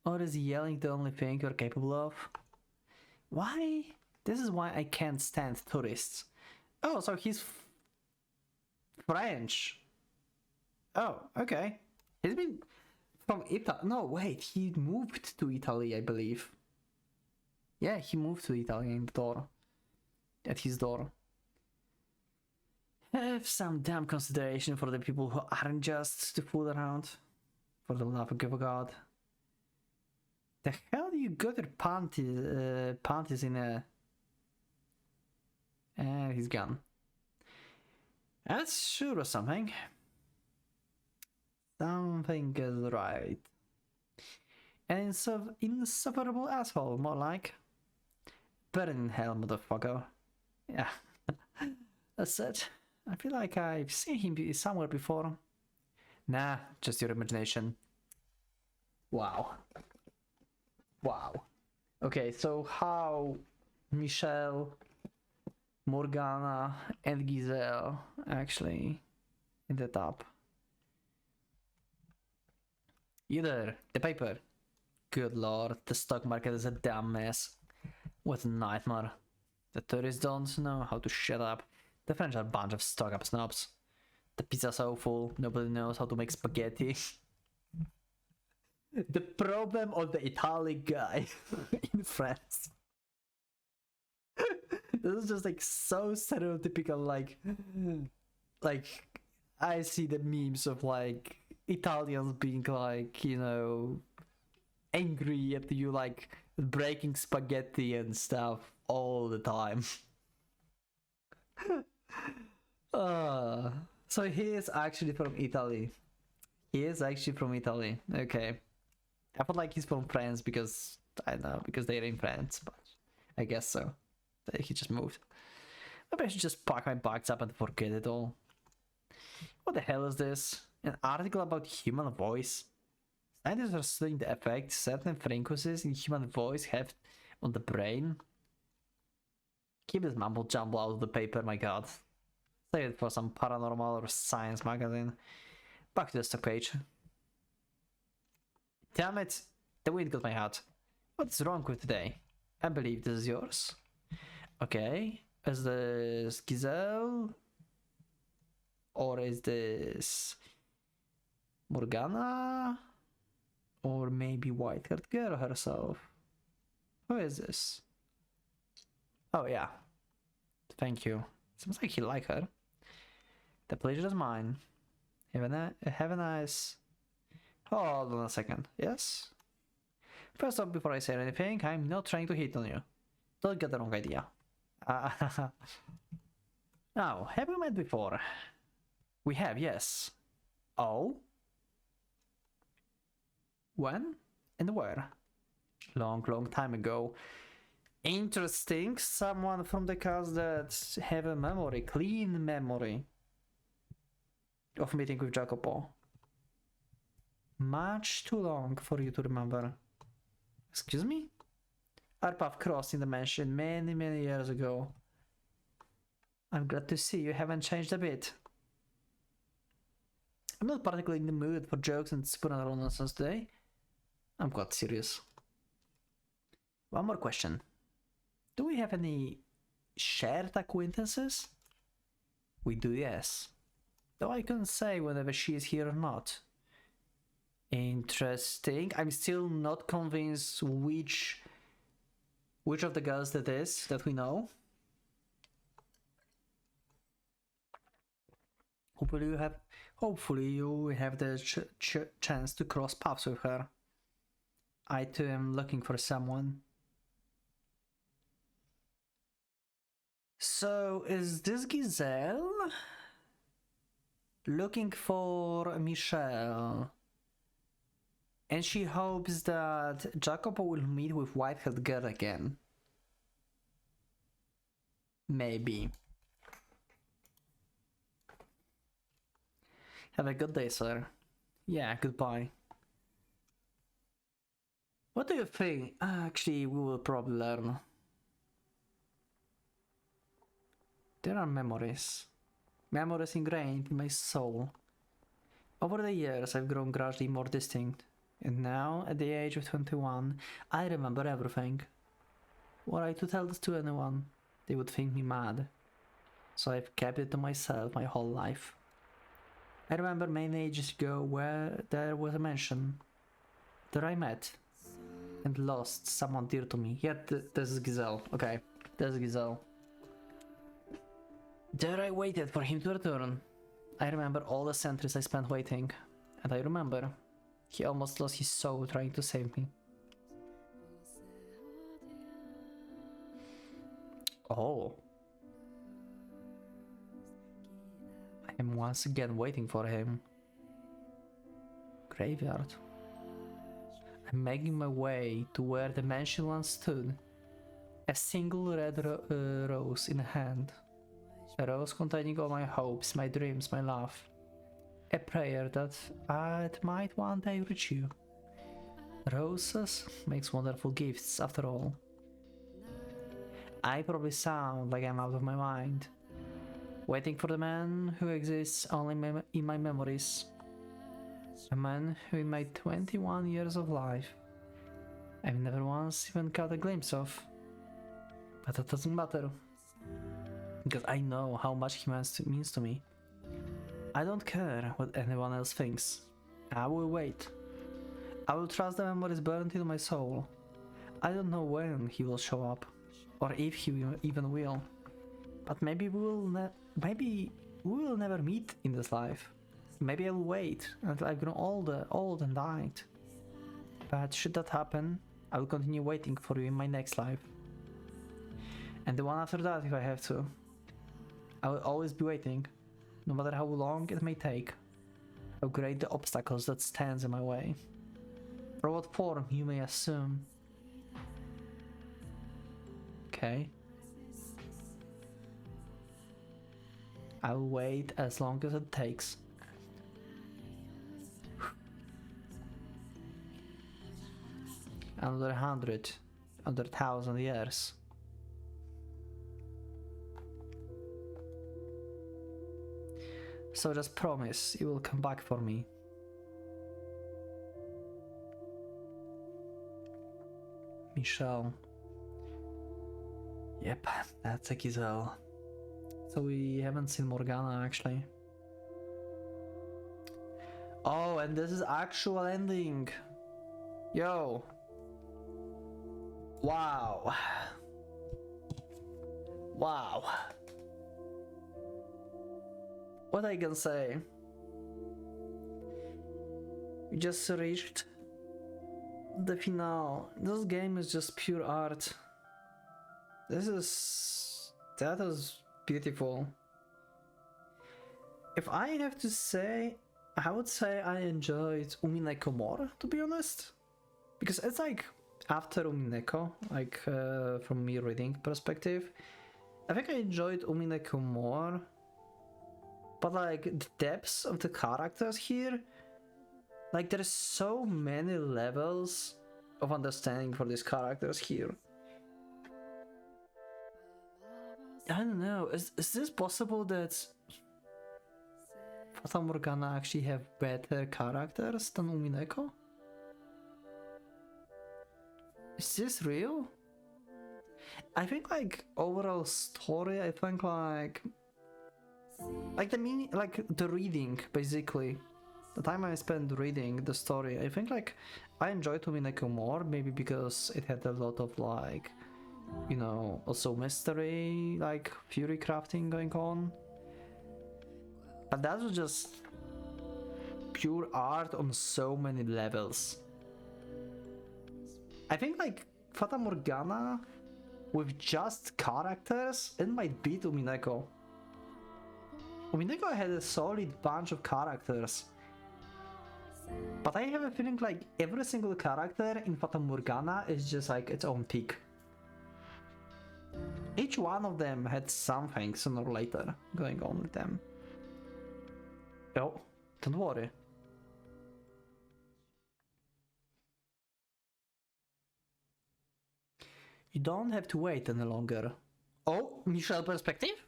Or is yelling the only thing you're capable of? Why? This is why I can't stand tourists. Oh, so he's French. Oh, okay. He's been from Italy. No, wait, he moved to Italy, I believe. Yeah, he moved to Italy in the door. At his door. Have some damn consideration for the people who aren't just to fool around. For the love of God. The hell do you got your panties in a... And he's gone. That's sure something. Something is right. An insufferable asshole, more like. Burn in hell, motherfucker. Yeah. That's it. I feel like I've seen him somewhere before. Nah, just your imagination. Wow. Wow. Okay, so how Michelle, Morgana, and Giselle actually ended up? You there, the paper. Good lord, the stock market is a damn mess. What a nightmare. The tourists don't know how to shut up. The French are a bunch of stuck-up snobs. The pizza's so full, nobody knows how to make spaghetti. The problem of the Italian guy in France. This is just like so stereotypical, like I see the memes of like Italians being like, you know, angry at you, like breaking spaghetti and stuff all the time. So he is actually from Italy. He is actually from Italy. Okay. I feel like he's from France because, I don't know, because they're in France, but I guess so. He just moved. Maybe I should just pack my bags up and forget it all. What the hell is this? An article about human voice? Scientists are studying the effect certain frequencies in human voice have on the brain. Keep this mumble jumble out of the paper, my god. Save it for some paranormal or science magazine. Back to the stock page. Damn it! The wind got my hat. What's wrong with today? I believe this is yours. Okay. Is this Giselle? Or is this Morgana? Or maybe white-haired girl herself? Who is this? Oh yeah. Thank you. Seems like you like her. The pleasure is mine. Have a nice... Hold on a second. Yes? First off, before I say anything, I'm not trying to hit on you. Don't get the wrong idea. Now, have we met before? We have, yes. Oh? When? And where? Long time ago. Interesting. Someone from the cast that have a memory, clean memory of meeting with Jacopo. Much too long for you to remember. Excuse me? Our path crossed in the mansion many years ago. I'm glad to see you haven't changed a bit. I'm not particularly in the mood for jokes and supernatural nonsense today. I'm quite serious. One more question. Do we have any shared acquaintances? We do, yes. Though I couldn't say whether she is here or not. Interesting. I'm still not convinced which of the girls that is that we know. Hopefully you have the chance to cross paths with her. I too am looking for someone. So is this Giselle looking for Michelle? And she hopes that Jacopo will meet with white-haired girl again. Maybe. Have a good day, sir. Yeah, goodbye. What do you think? Actually, we will probably learn. There are memories. Memories ingrained in my soul. Over the years, I've grown gradually more distinct. And now, at the age of 21, I remember everything. Were I to tell this to anyone, they would think me mad. So I've kept it to myself my whole life. I remember many ages ago where there was a mansion. There I met and lost someone dear to me. Yeah, this is Giselle. Okay, this is Giselle. There I waited for him to return. I remember all the centuries I spent waiting. And I remember he almost lost his soul trying to save me. Oh. I am once again waiting for him. Graveyard. I'm making my way to where the mansion once stood. A single red rose in hand. A rose containing all my hopes, my dreams, my love. A prayer that it might one day reach you. Roses makes wonderful gifts after all. I probably sound like I'm out of my mind, waiting for the man who exists only in my memories. A man who in my 21 years of life I've never once even caught a glimpse of. But that doesn't matter, because I know how much he means to me. I don't care what anyone else thinks. I will wait. I will trust the memories burned into my soul. I don't know when he will show up, or if he even will. But maybe we will never meet in this life. Maybe I will wait until I've grown old and died. But should that happen, I will continue waiting for you in my next life. And the one after that if I have to. I will always be waiting, no matter how long it may take. How great the obstacles that stands in my way. Or what form you may assume. Okay. I will wait as long as it takes. Another 100, another 1,000 years. So just promise you will come back for me. Michelle. Yep, that's a Giselle. So we haven't seen Morgana actually. Oh, and this is actual ending. Yo. Wow. Wow. What I can say? We just reached the finale. This game is just pure art. That is beautiful. If I have to say, I would say I enjoyed Umineko more, to be honest. Because it's like after Umineko, like from me reading perspective, I think I enjoyed Umineko more. But like the depths of the characters here, like there's so many levels of understanding for these characters here. I don't know, is this possible that Fata Morgana actually have better characters than Umineko? Is this real? I think like overall story, I think like the meaning, like the reading, basically. The time I spent reading the story, I think like I enjoyed Umineko more, maybe because it had a lot of like, you know, also mystery, like fury crafting going on. But that was just pure art on so many levels. I think like Fata Morgana with just characters, it might beat Umineko. Umineko had a solid bunch of characters, but I have a feeling like every single character in Fata Morgana is just like its own peak. Each one of them had something sooner or later going on with them. Oh, don't worry. You don't have to wait any longer. Oh, Michelle perspective?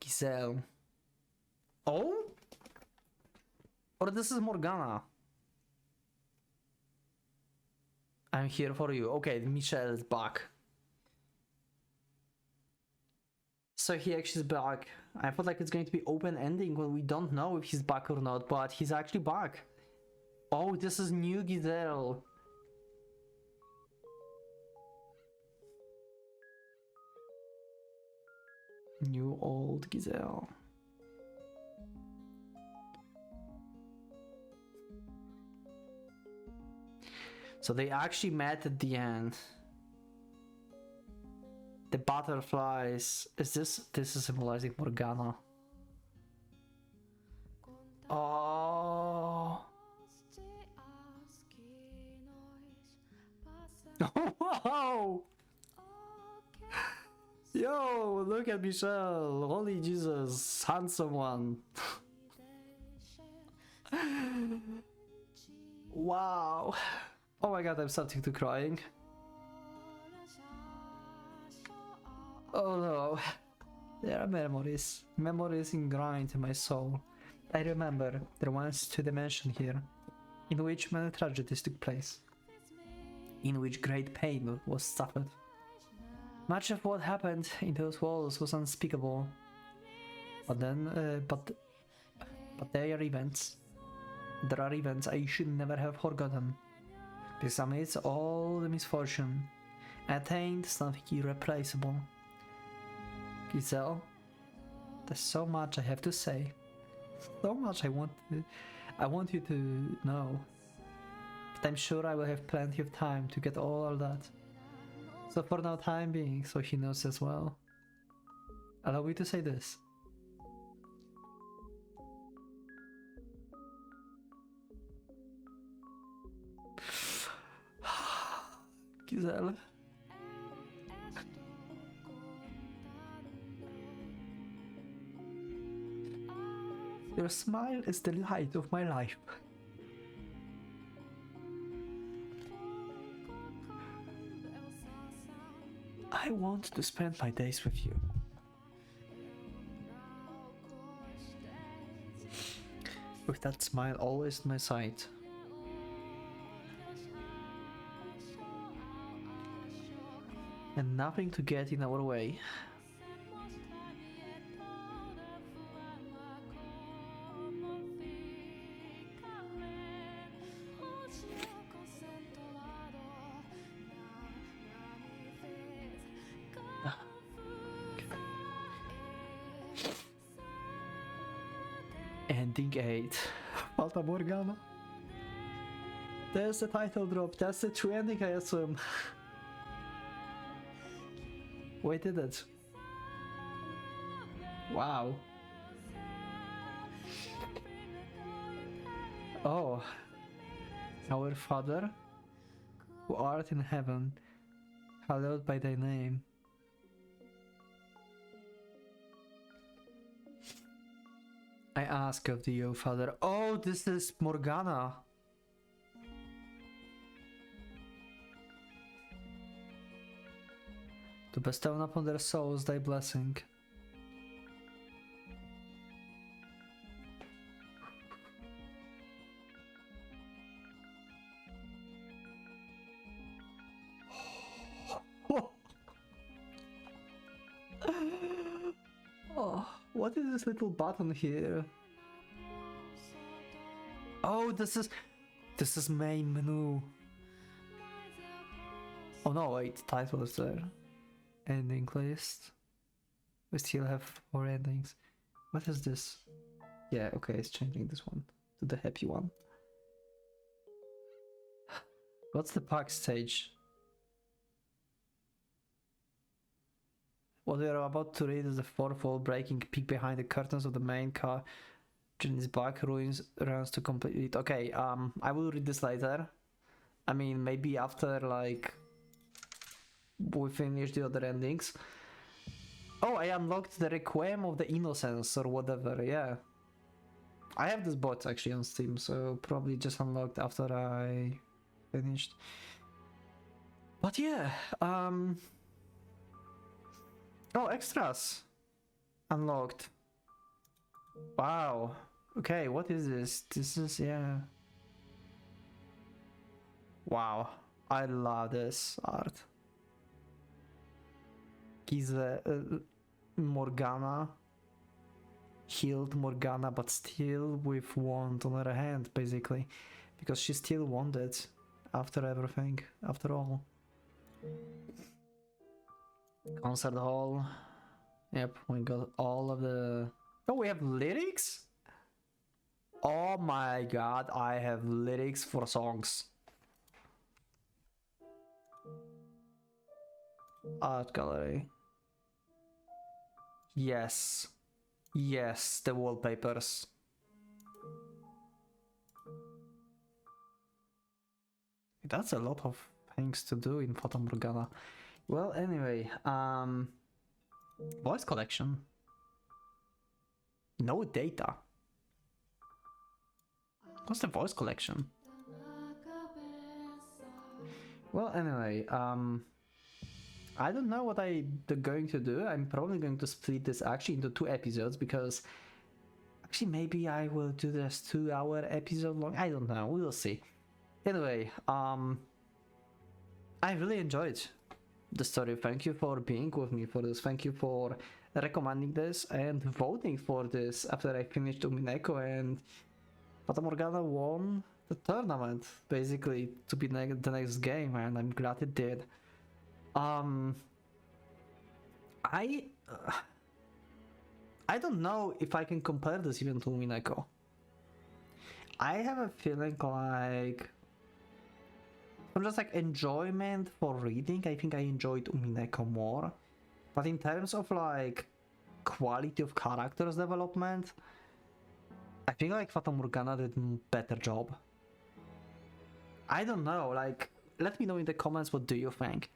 Giselle. Oh? Or this is Morgana? I'm here for you. Okay, Michelle is back. So he actually is back. I thought like it's going to be open ending when we don't know if he's back or not, but he's actually back. Oh, this is new Giselle. New old Giselle. So they actually met at the end. The butterflies. Is this is symbolizing Morgana? Oh. Wow. Yo, look at Michelle. Holy Jesus, handsome one. Wow. Oh my god, I'm starting to crying. Oh no. There are memories. Memories ingrained in my soul. I remember there was 2 dimensions here, in which many tragedies took place, in which great pain was suffered. Much of what happened in those walls was unspeakable. But then, but there are events. There are events I should never have forgotten. Because amidst all the misfortune, I attained something irreplaceable. Giselle, there's so much I have to say. So much I I want you to know. But I'm sure I will have plenty of time to get all that. So for now time being, so he knows as well. Allow me to say this. Giselle. Your smile is the light of my life. I want to spend my days with you. With that smile always at my side. And nothing to get in our way. Ending 8. Fata Morgana. There's the title drop. That's the true ending, I assume. We did it. Wow. Oh. Our Father, who art in heaven, hallowed by thy name. I ask of thee, O Father. Oh, this is Morgana. To bestow upon their souls thy blessing. Oh, what is this little button here? Oh, this is main menu. Oh no, wait, title is there. Ending list. We still have 4 endings. What is this? Yeah, okay, it's changing this one to the happy one. What's the pack stage? What we are about to read is the fourth wall breaking, peek behind the curtains of the main car. Jenny's back runs to complete it. Okay, I will read this later. I mean, maybe after, like, we finish the other endings. Oh, I unlocked the Requiem of the Innocence or whatever, yeah. I have this bot actually on Steam, so probably just unlocked after I finished. But yeah, oh, extras unlocked. Wow. Okay, what is this? This is, yeah. Wow, I love this art. Morgana, healed Morgana, but still with wand on her hand, basically, because she still wanted after everything, after all. Concert hall. Yep, we got all of the... Oh, we have lyrics? Oh my god, I have lyrics for songs. Art gallery. Yes. Yes, the wallpapers. That's a lot of things to do in Fata Morgana. Well, anyway, voice collection. No data. What's the voice collection? Well, anyway, I don't know what I'm going to do. I'm probably going to split this actually into 2 episodes because actually maybe I will do this 2-hour episode long. I don't know. We will see. Anyway, I really enjoyed the story. Thank you for being with me for this. Thank you for recommending this and voting for this after I finished Umineko, and Fata Morgana won the tournament basically to be the next game, and I'm glad it did. I don't know if I can compare this even to Umineko. I have a feeling like from just like enjoyment for reading, I think I enjoyed Umineko more. But in terms of like quality of characters development, I think like Fata Morgana did a better job. I don't know, like, let me know in the comments what do you think.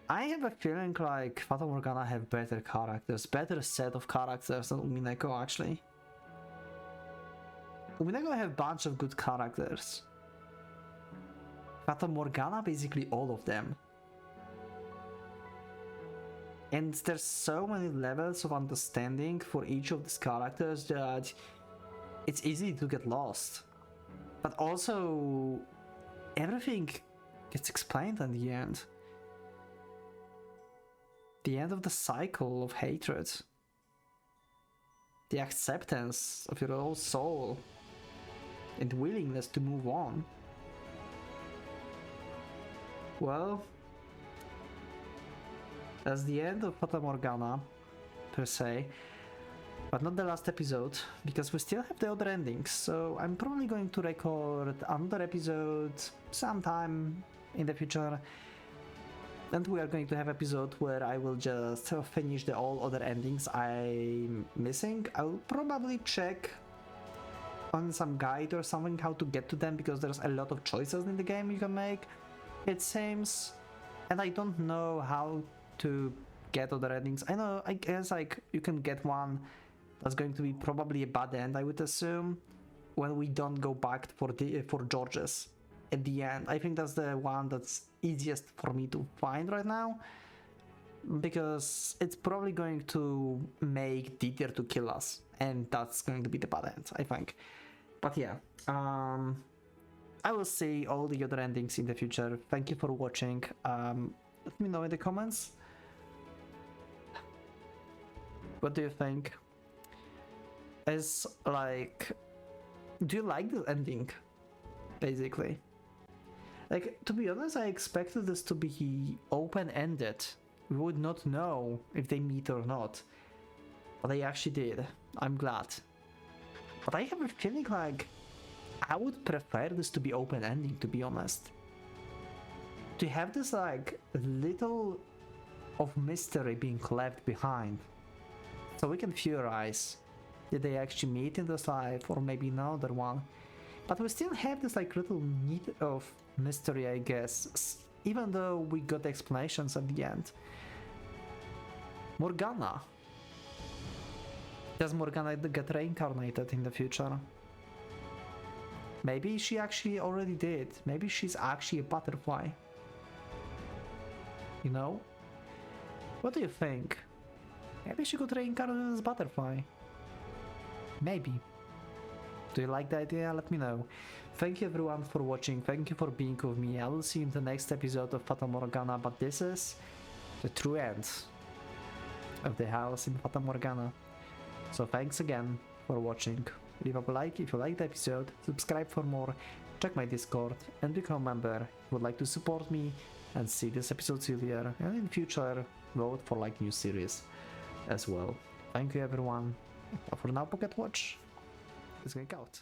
I have a feeling like Fata Morgana have better characters, better set of characters than Umineko actually. Umineko have a bunch of good characters. Fata Morgana, basically all of them. And there's so many levels of understanding for each of these characters that it's easy to get lost. But also, everything gets explained at the end. The end of the cycle of hatred. The acceptance of your own soul. And willingness to move on. Well, that's the end of Fata Morgana, per se. But not the last episode, because we still have the other endings, so I'm probably going to record another episode sometime in the future. And we are going to have an episode where I will just finish the all other endings I'm missing. I'll probably check on some guide or something how to get to them, because there's a lot of choices in the game you can make, it seems. And I don't know how to get other endings. I guess like you can get one that's going to be probably a bad end, I would assume, when we don't go back for George's at the end. I think that's the one that's easiest for me to find right now, because it's probably going to make Didier to kill us, and that's going to be the bad end, I think. But yeah, I will see all the other endings in the future. Thank you for watching. Let me know in the comments, what do you think? Is like, do you like the ending, basically? Like, to be honest, I expected this to be open-ended. We would not know if they meet or not, but they actually did. I'm glad. But I have a feeling like I would prefer this to be open-ending, to be honest. To have this like little of mystery being left behind, so we can theorize. Did they actually meet in this life, or maybe another one? But we still have this like little need of mystery, I guess, even though we got explanations at the end. Morgana. Does Morgana get reincarnated in the future? Maybe she actually already did. Maybe she's actually a butterfly. You know? What do you think? Maybe she could reincarnate as a butterfly. Maybe. Do you like the idea? Let me know. Thank you everyone for watching. Thank you for being with me. I will see you in the next episode of Fata Morgana, but this is the true end of the house in Fata Morgana. So thanks again for watching. Leave a like if you liked the episode, subscribe for more, check my Discord, and become a member if you would like to support me and see this episode earlier, and in future vote for like new series as well. Thank you everyone. For now, Pocket Watch is going out.